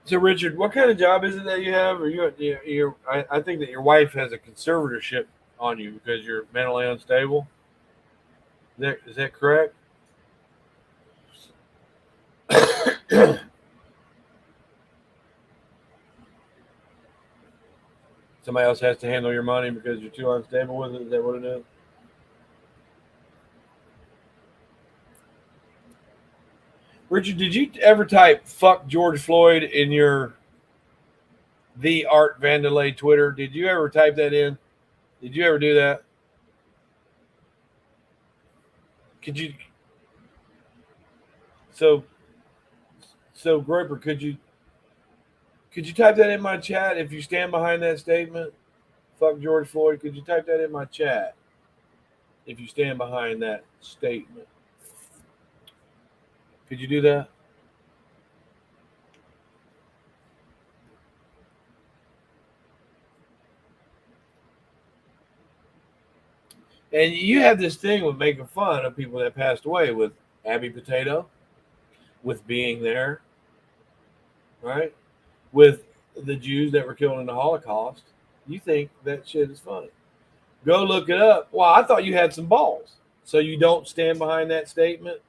So, Richard, what kind of job is it that you have? Or I think that your wife has a conservatorship on you because you're mentally unstable. Is that correct? Somebody else has to handle your money because you're too unstable with it. Is that what it is? Richard, did you ever type "fuck George Floyd" in your the Art Vandelay Twitter? Did you ever type that in? Did you ever do that? Could you So Groper, could you type that in my chat if you stand behind that statement? Fuck George Floyd. Could you type that in my chat if you stand behind that statement? Could you do that? And you have this thing with making fun of people that passed away, with Abby Potato, with being there, right? With the Jews that were killed in the Holocaust. You think that shit is funny. Go look it up. Well, I thought you had some balls. So you don't stand behind that statement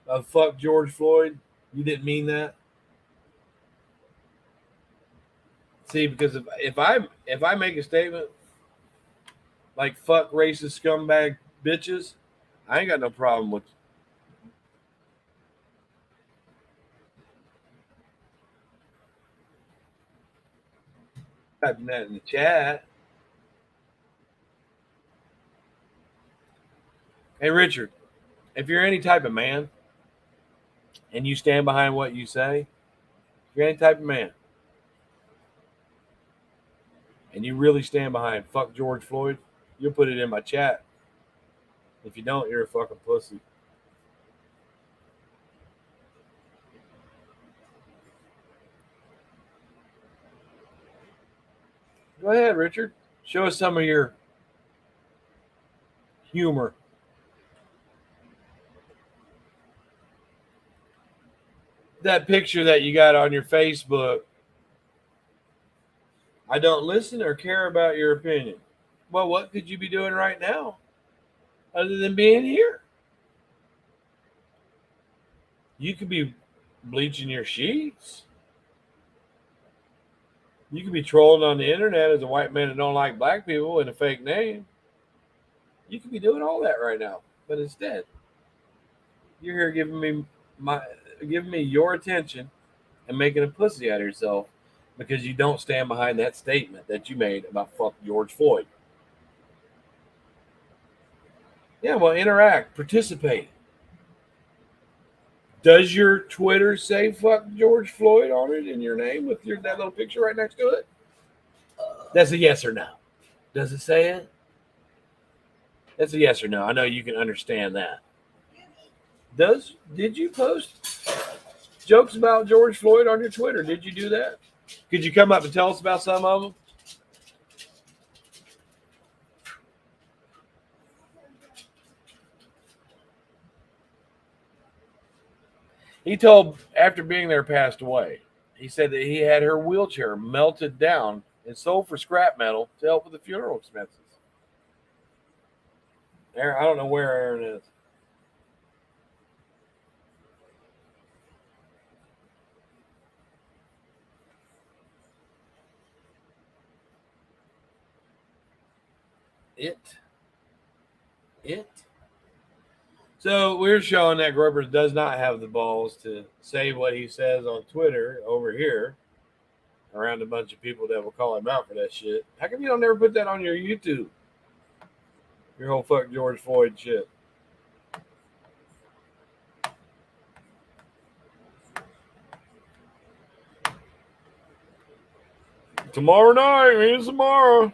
of fuck George Floyd? You didn't mean that? See, because if I make a statement like fuck racist scumbag bitches, I ain't got no problem with typing that in the chat. Hey Richard, if you're any type of man and you stand behind what you say, if you're any type of man and you really stand behind fuck George Floyd, you'll put it in my chat. If you don't, you're a fucking pussy. Go ahead, Richard. Show us some of your humor. That picture that you got on your Facebook, I don't listen or care about your opinion. Well, what could you be doing right now other than being here? You could be bleaching your sheets. You could be trolling on the internet as a white man that don't like black people with a fake name. You could be doing all that right now, but instead, you're here giving me your attention and making a pussy out of yourself because you don't stand behind that statement that you made about fuck George Floyd. Yeah, well, interact, participate. Does your Twitter say fuck George Floyd on it in your name with that little picture right next to it? That's a yes or no. Does it say it? That's a yes or no. I know you can understand that. Did you post jokes about George Floyd on your Twitter? Did you do that? Could you come up and tell us about some of them? He told, after being there, passed away. He said that he had her wheelchair melted down and sold for scrap metal to help with the funeral expenses. Aaron, I don't know where Aaron is. It. So we're showing that Groper does not have the balls to say what he says on Twitter over here around a bunch of people that will call him out for that shit. How come you don't ever put that on your YouTube? Your whole fuck George Floyd shit. Tomorrow night, means tomorrow.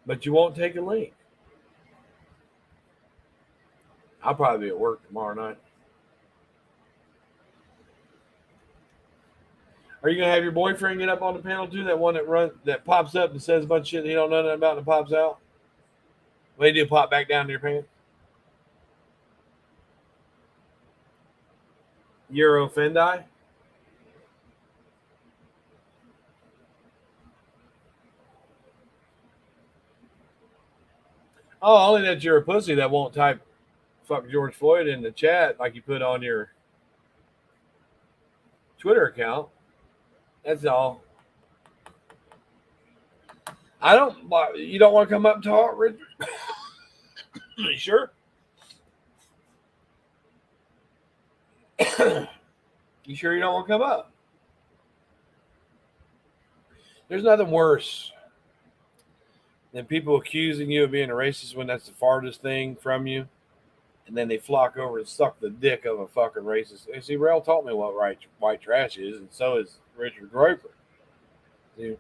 But you won't take a link. I'll probably be at work tomorrow night. Are you gonna have your boyfriend get up on the panel too? That one that pops up and says a bunch of shit he don't know nothing about and pops out. What do you do? Pop back down to your pants? Eurofendi? Oh, only that you're a pussy that won't type fuck George Floyd in the chat like you put on your Twitter account. That's all. You don't want to come up and talk, Richard? You sure? You sure you don't want to come up? There's nothing worse Then people accusing you of being a racist when that's the farthest thing from you. And then they flock over and suck the dick of a fucking racist. And see, Rel taught me what white trash is, and so is Richard Groper. See,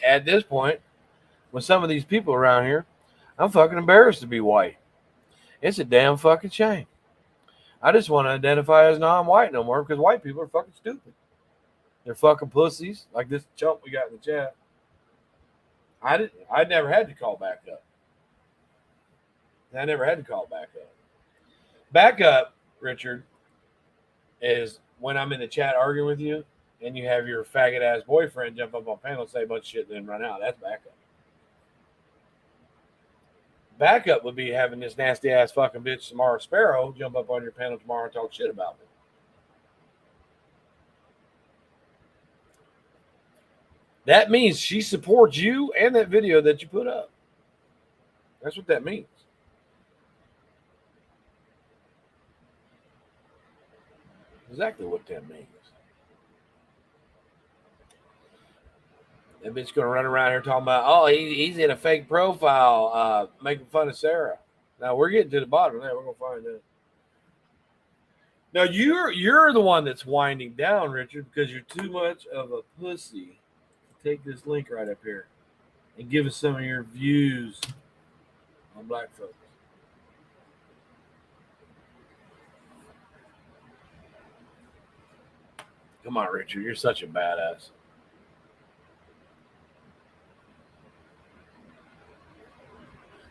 at this point, with some of these people around here, I'm fucking embarrassed to be white. It's a damn fucking shame. I just want to identify as non-white no more because white people are fucking stupid. They're fucking pussies, like this chump we got in the chat. I never had to call back up. I never had to call back up. Back up, Richard, is when I'm in the chat arguing with you and you have your faggot ass boyfriend jump up on panel, say a bunch of shit, and then run out. That's backup. Backup would be having this nasty ass fucking bitch Samara Sparrow jump up on your panel tomorrow and talk shit about me. That means she supports you and that video that you put up. That's what that means. Exactly what that means. That bitch gonna run around here talking about, oh, he's in a fake profile, making fun of Sarah. Now we're getting to the bottom of that. We're gonna find out. Now you're the one that's winding down, Richard, because you're too much of a pussy. Take this link right up here and give us some of your views on black folks. Come on, Richard, you're such a badass.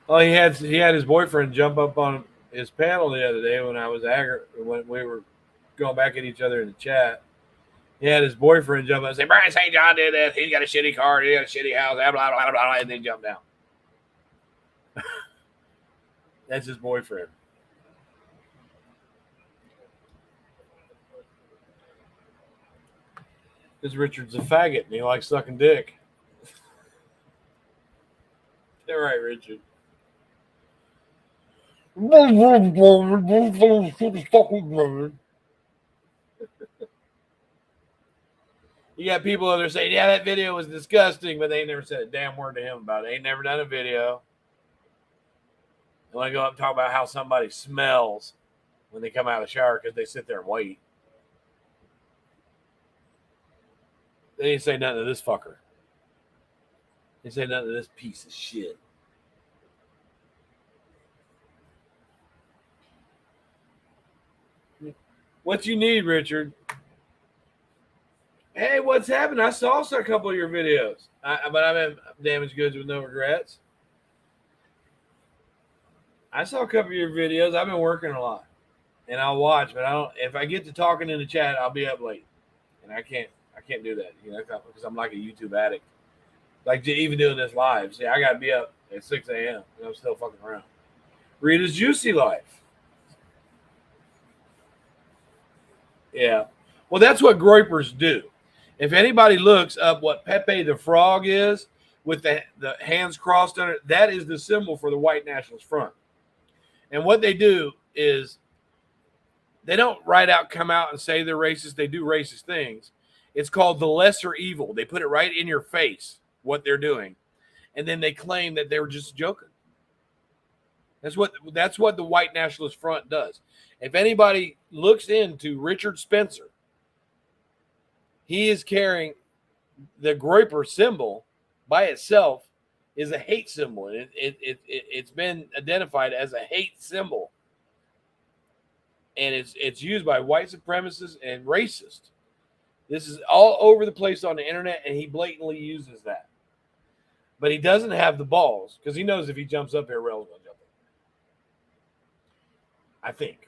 Oh, he had his boyfriend jump up on his panel the other day when I was when we were going back at each other in the chat. He had his boyfriend jump up and say, BryanSt.John did this. He's got a shitty car. He got a shitty house. Blah, blah, blah, blah, and then jump down. That's his boyfriend. Because Richard's a faggot and he likes sucking dick. All right, Richard. You got people out there saying, yeah, that video was disgusting, but they ain't never said a damn word to him about it. They ain't never done a video. They want to go up and talk about how somebody smells when they come out of the shower because they sit there and wait. They didn't say nothing to this fucker. They say nothing to this piece of shit. What you need, Richard? Hey, what's happened? I saw a couple of your videos, but I'm in Damaged Goods with No Regrets. I saw a couple of your videos. I've been working a lot, and I'll watch, but I don't. If I get to talking in the chat, I'll be up late, and I can't do that, because I'm like a YouTube addict. Like even doing this live, see, I gotta be up at 6 a.m. and I'm still fucking around. Rita's Juicy Life. Yeah, well, that's what groypers do. If anybody looks up what Pepe the Frog is with the hands crossed under it, that is the symbol for the White Nationalist Front. And what they do is they don't come out and say they're racist. They do racist things. It's called the lesser evil. They put it right in your face, what they're doing. And then they claim that they were just joking. That's what the White Nationalist Front does. If anybody looks into Richard Spencer, he is carrying the groyper symbol by itself is a hate symbol. It's been identified as a hate symbol. And it's used by white supremacists and racists. This is all over the place on the internet, and he blatantly uses that. But he doesn't have the balls, because he knows if he jumps up here, Rel's going to jump up. I think.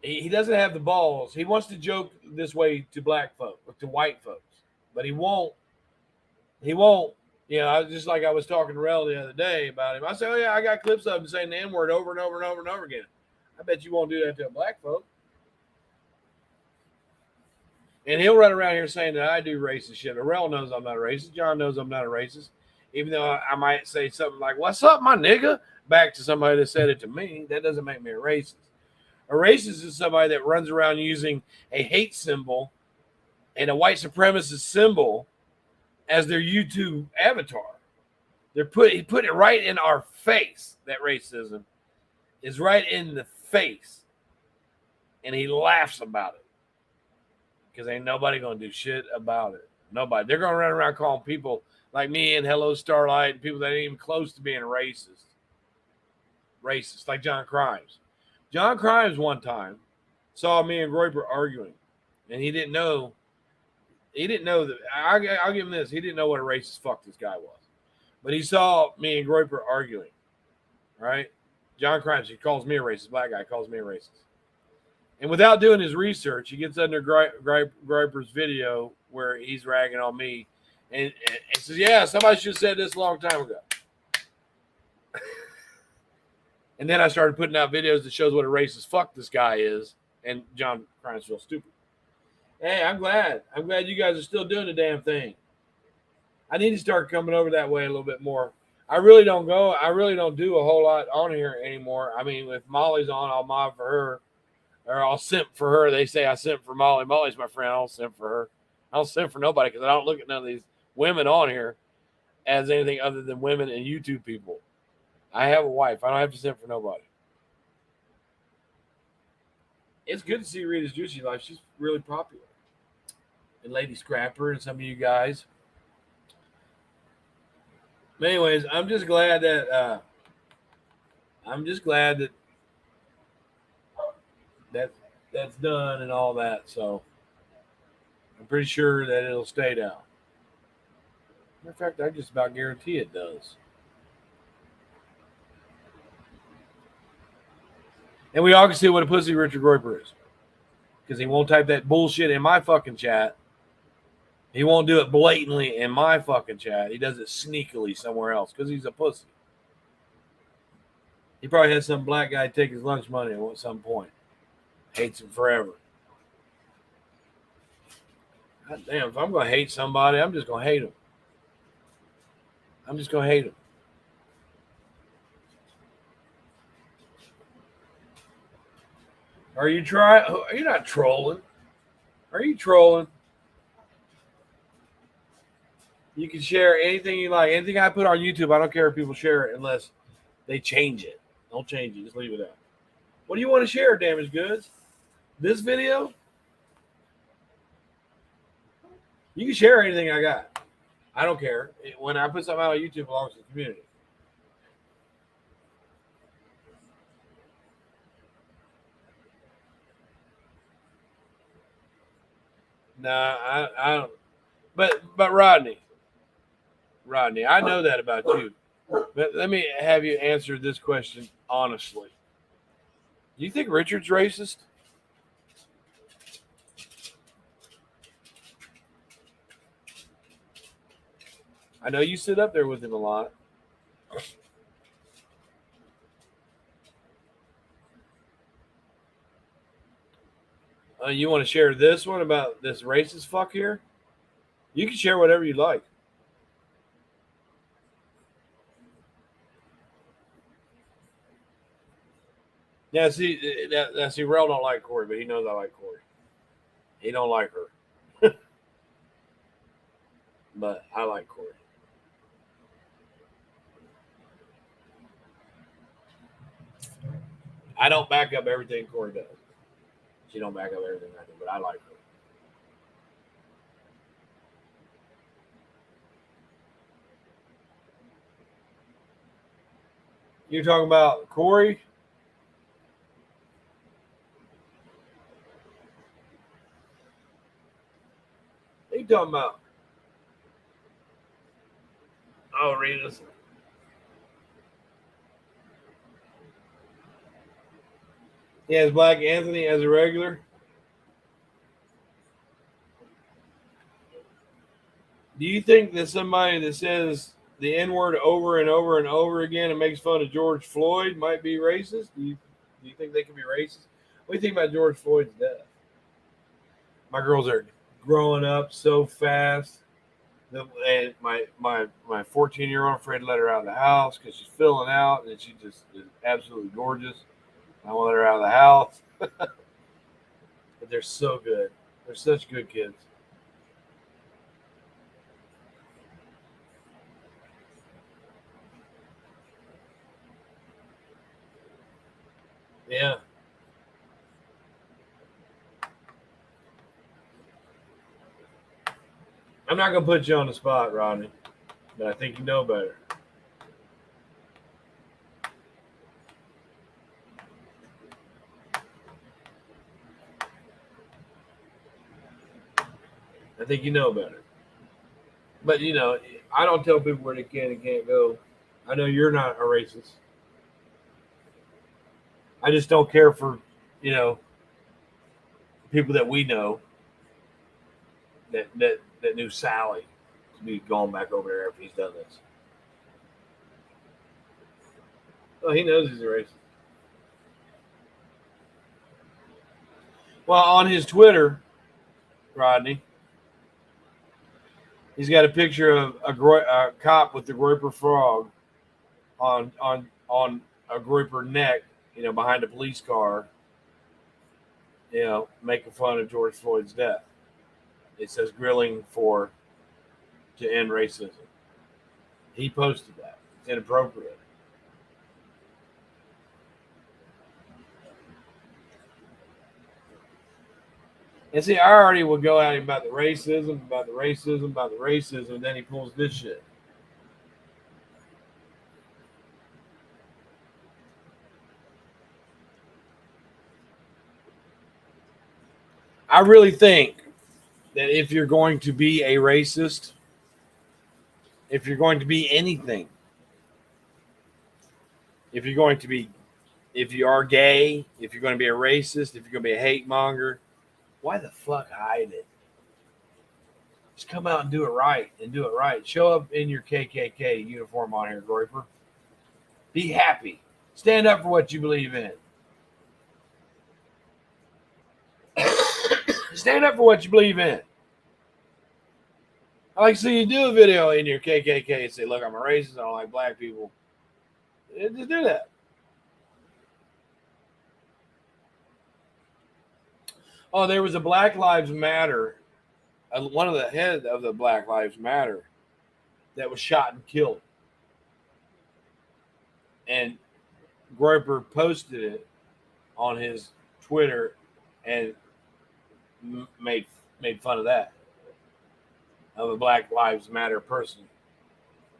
He doesn't have the balls. He wants to joke this way to black folk, to white folks, but he won't. He won't. Just like I was talking to Rel the other day about him. I said, oh, yeah, I got clips of him saying the N-word over and over and over and over again. I bet you won't do that to a black folk. And he'll run around here saying that I do racist shit. But Rel knows I'm not a racist. John knows I'm not a racist. Even though I might say something like, what's up, my nigga? Back to somebody that said it to me. That doesn't make me a racist. A racist is somebody that runs around using a hate symbol and a white supremacist symbol as their YouTube avatar. He put it right in our face. That racism is right in the face, and he laughs about it because ain't nobody gonna do shit about it. Nobody. They're gonna run around calling people like me and Hello Starlight and people that ain't even close to being racist. Racist, like John Crimes. John Crimes one time saw me and Groyper arguing, and he didn't know. He didn't know that. I'll give him this. He didn't know what a racist fuck this guy was, but he saw me and Groyper arguing. Right? John Crimes. He calls me a racist. Black guy calls me a racist. And without doing his research, he gets under Groyper's video where he's ragging on me, and says, "Yeah, somebody should have said this a long time ago." And then I started putting out videos that shows what a racist fuck this guy is, and John Crimes feels stupid. Hey, I'm glad. I'm glad you guys are still doing the damn thing. I need to start coming over that way a little bit more. I really don't do a whole lot on here anymore. I mean, if Molly's on, I'll mob for her, or I'll simp for her. They say I simp for Molly. Molly's my friend. I don't simp for her. I don't simp for nobody because I don't look at none of these women on here as anything other than women and YouTube people. I have a wife. I don't have to simp for nobody. It's good to see Rita's Juicy Life. She's really popular. And Lady Scrapper and some of you guys. But anyways, I'm just glad that that's done and all that. So I'm pretty sure that it'll stay down. Matter of fact, I just about guarantee it does. And we all can see what a pussy Richard Groyper is. Because he won't type that bullshit in my fucking chat. He won't do it blatantly in my fucking chat. He does it sneakily somewhere else because he's a pussy. He probably has some black guy take his lunch money at some point. Hates him forever. God damn, if I'm going to hate somebody, I'm just going to hate him. I'm just going to hate him. Are you trying? Are you not trolling? Are you trolling? You can share anything you like. Anything I put on YouTube, I don't care if people share it unless they change it. Don't change it. Just leave it out. What do you want to share, Damaged Goods? This video? You can share anything I got. I don't care. When I put something out on YouTube, it belongs to the community. Nah, I don't. But Rodney, I know that about you. But let me have you answer this question honestly. Do you think Richard's racist? I know you sit up there with him a lot. You want to share this one about this racist fuck here? You can share whatever you like. Yeah, see, Rel don't like Corey, but he knows I like Corey. He don't like her. But I like Corey. I don't back up everything Corey does. She don't back up everything I do, but I like her. You're talking about Corey? What are you talking about? Oh, Rita's. He has Black Anthony as a regular. Do you think that somebody that says the N word over and over and over again and makes fun of George Floyd might be racist? Do you think they can be racist? What do you think about George Floyd's death? My girls are growing up so fast. And my 14-year-old afraid to let her out of the house because she's filling out and she just is absolutely gorgeous. I want to let her out of the house. But they're so good. They're such good kids. Yeah. I'm not going to put you on the spot, Rodney, but I think you know better. I think you know better. But, you know, I don't tell people where they can and can't go. I know you're not a racist. I just don't care for, you know, people that we know that knew Sally to be going back over there after he's done this. Well, he knows he's a racist. Well, on his Twitter, Rodney, he's got a picture of a cop with the Groper frog on a Groper neck, you know, behind a police car, you know, making fun of George Floyd's death. It says grilling to end racism. He posted that. It's inappropriate. And see, I already would go at him about the racism, and then he pulls this shit. I really think that if you're going to be a racist, if you're going to be anything, if you're going to be, if you are gay, if you're going to be a racist, if you're going to be a hate monger, why the fuck hide it? Just come out and do it right Show up in your KKK uniform on here, Groper. Be happy. Stand up for what you believe in. Stand up for what you believe in. I like to see you do a video in your KKK and say, look, I'm a racist. I don't like black people. Just do that. Oh, there was a Black Lives Matter, one of the heads of the Black Lives Matter that was shot and killed. And Groper posted it on his Twitter and made fun of that, of a Black Lives Matter person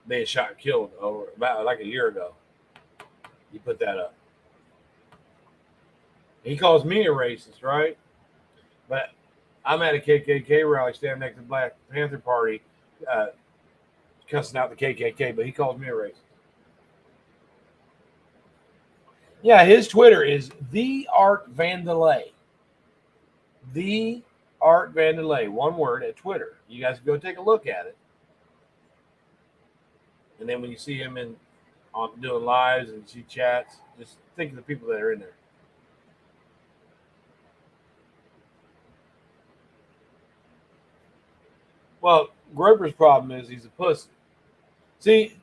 being shot and killed over about like a year ago. He put that up. He calls me a racist, right? But I'm at a KKK rally standing next to the Black Panther Party, cussing out the KKK, but he calls me a racist. Yeah, his Twitter is the Art Vandelay. The Art Vandelay, one word, at Twitter. You guys go take a look at it. And then when you see him doing lives and see chats, just think of the people that are in there. Well, Groper's problem is he's a pussy. See,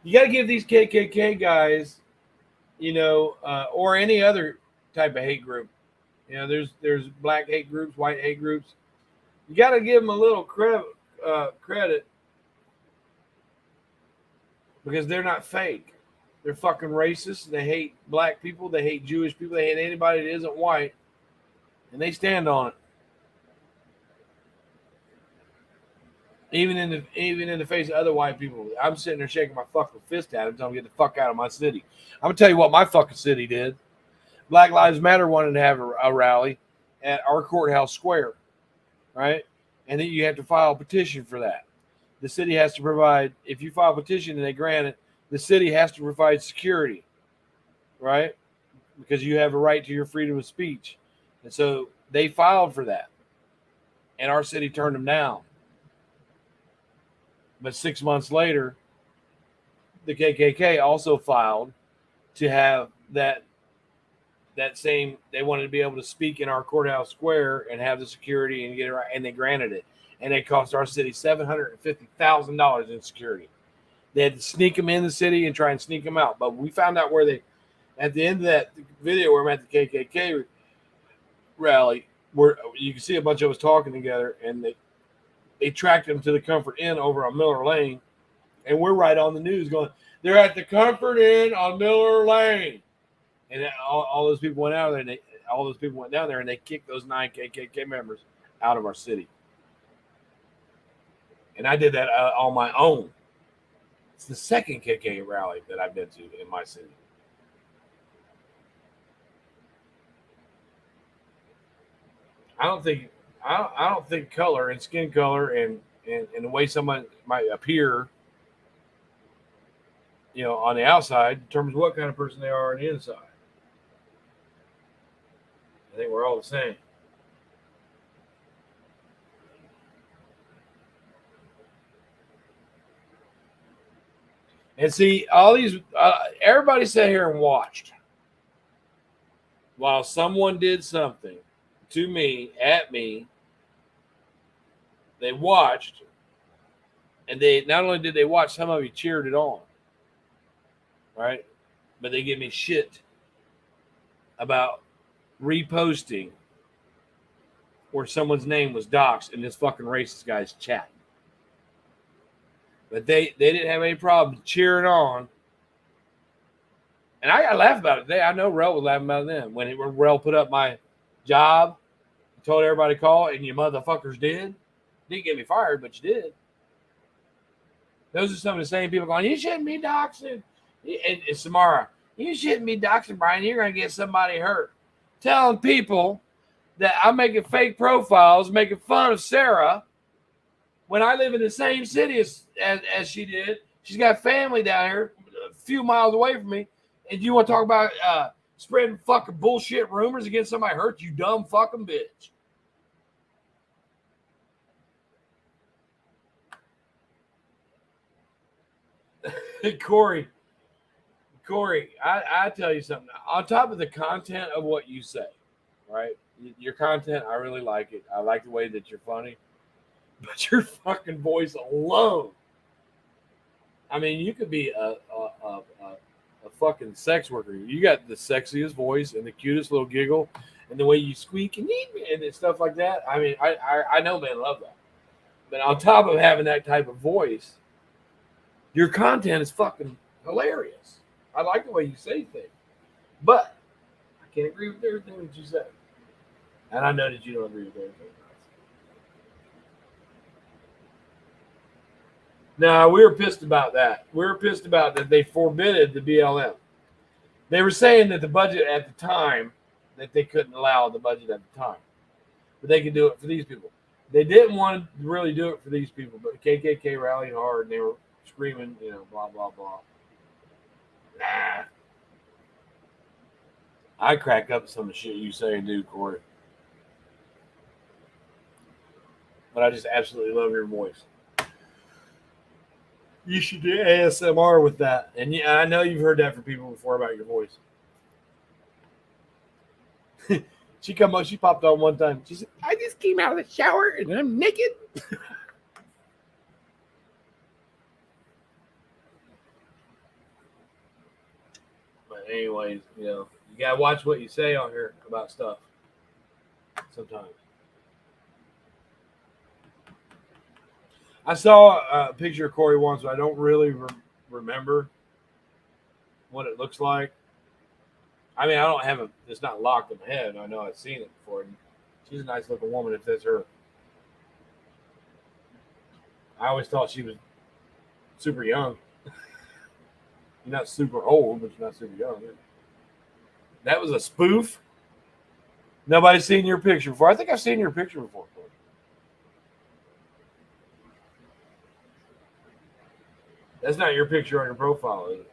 you got to give these KKK guys, you know, or any other type of hate group. You know, there's black hate groups, white hate groups. You got to give them a little credit because they're not fake. They're fucking racist. They hate black people. They hate Jewish people. They hate anybody that isn't white, and they stand on it. Even in the face of other white people, I'm sitting there shaking my fucking fist at them, telling them to get the fuck out of my city. I'm gonna tell you what my fucking city did. Black Lives Matter wanted to have a rally at our courthouse square, right? And then you have to file a petition for that. The city has to provide, if you file a petition and they grant it, the city has to provide security, right? Because you have a right to your freedom of speech. And so they filed for that. And our city turned them down. But 6 months later, the KKK also filed to have that same, they wanted to be able to speak in our courthouse square and have the security and get it right, and they granted it. And it cost our city $750,000 in security. They had to sneak them in the city and try and sneak them out. But we found out where at the end of that video where I'm at the KKK rally, where you can see a bunch of us talking together, and they tracked them to the Comfort Inn over on Miller Lane, and we're right on the news going, they're at the Comfort Inn on Miller Lane. And all those people went out there, and all those people went down there, and they kicked those 9 KKK members out of our city. And I did that on my own. It's the second KKK rally that I've been to in my city. I don't think color and skin color and the way someone might appear, on the outside determines what kind of person they are on the inside. I think we're all the same. And see, all these, everybody sat here and watched while someone did something to me, at me. They watched, and they not only did they watch, some of you cheered it on, right? But they give me shit about reposting where someone's name was doxed in this fucking racist guy's chat. But they didn't have any problem cheering on. And I got to laugh about it. I know Rel was laughing about them. When Rel put up my job, told everybody to call, and you motherfuckers did. Didn't get me fired, but you did. Those are some of the same people going, you shouldn't be doxing. And Samara, you shouldn't be doxing, Bryan. You're going to get somebody hurt. Telling people that I'm making fake profiles, making fun of Sarah, when I live in the same city as she did. She's got family down here a few miles away from me. And you want to talk about spreading fucking bullshit rumors against somebody hurt, you dumb fucking bitch. Corey, I tell you something. On top of the content of what you say, right? Your content, I really like it. I like the way that you're funny. But your fucking voice alone. I mean, you could be a fucking sex worker. You got the sexiest voice and the cutest little giggle and the way you squeak and stuff like that. I mean, I know men love that. But on top of having that type of voice, your content is fucking hilarious. I like the way you say things. But I can't agree with everything that you say. And I know that you don't agree with everything. No, we were pissed about that. We were pissed about that they forbidded the BLM. They were saying that the budget at the time, that they couldn't allow the budget at the time. But they could do it for these people. They didn't want to really do it for these people, but the KKK rallied hard and they were screaming, blah, blah, blah. Nah. I crack up some of the shit you say and do, Corey. But I just absolutely love your voice. You should do ASMR with that. And yeah, I know you've heard that from people before about your voice. She popped on one time. She said, I just came out of the shower and I'm naked. But anyways, you gotta watch what you say on here about stuff sometimes. I saw a picture of Corey once, but I don't really remember what it looks like. I mean, I don't have it's not locked in my head. I know I've seen it before. She's a nice looking woman if that's her. I always thought she was super young. You're not super old, but you're not super young. That was a spoof. Nobody's seen your picture before. I think I've seen your picture before. That's not your picture on your profile, is it?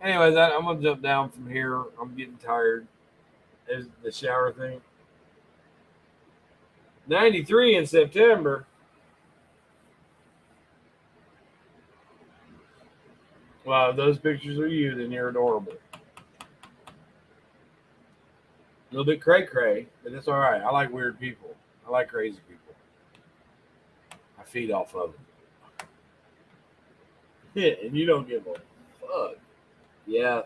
Anyways, I'm going to jump down from here. I'm getting tired. Is the shower thing. 93 in September. Wow, if those pictures are you, then you're adorable. A little bit cray-cray, but that's all right. I like weird people. I like crazy people. I feed off of them. Yeah, and you don't give a fuck. Yeah.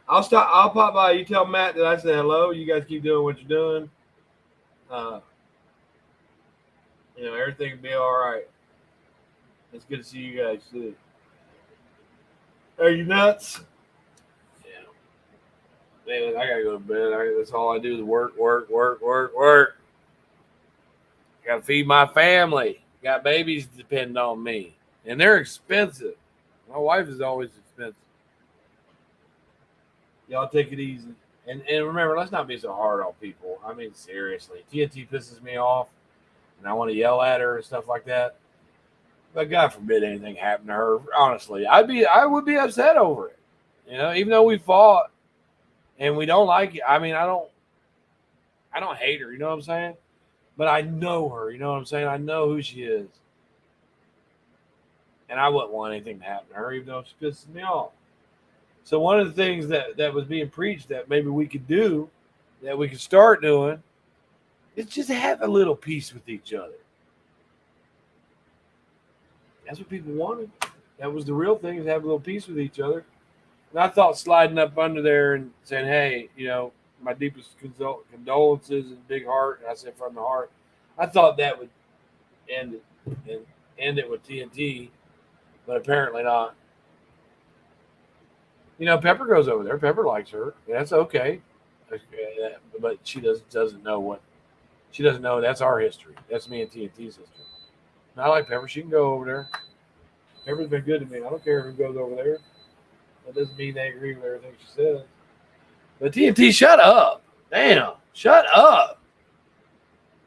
I'll stop. I'll pop by. You tell Matt that I said hello. You guys keep doing what you're doing. Everything will be all right. It's good to see you guys too. Are you nuts? Yeah. Man, I gotta go to bed. That's all I do is work. Gotta feed my family. Got babies depending on me, and they're expensive. My wife is always expensive. Y'all take it easy. And remember, let's not be so hard on people. I mean, seriously. TNT pisses me off, and I want to yell at her and stuff like that. But God forbid anything happened to her. Honestly, I would be upset over it. Even though we fought and we don't like it. I mean, I don't hate her. You know what I'm saying? But I know her. You know what I'm saying? I know who she is, and I wouldn't want anything to happen to her, even though she pisses me off. So one of the things that was being preached that maybe we could do, that we could start doing, is just have a little peace with each other. That's what people wanted. That was the real thing, is have a little peace with each other. And I thought sliding up under there and saying, hey, my deepest condolences and big heart, and I said from the heart, I thought that would end it with TNT, but apparently not. Pepper goes over there. Pepper likes her. That's okay. But she doesn't know what. She doesn't know that's our history. That's me and TNT's history. And I like Pepper. She can go over there. Pepper's been good to me. I don't care who goes over there. That doesn't mean they agree with everything she says. But TNT, shut up. Damn. Shut up.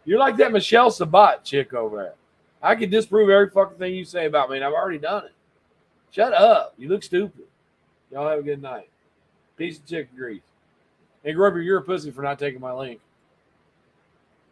You're like that Michelle Sabat chick over there. I can disprove every fucking thing you say about me, and I've already done it. Shut up. You look stupid. Y'all have a good night. Piece of chicken grease. And Grover, you're a pussy for not taking my link.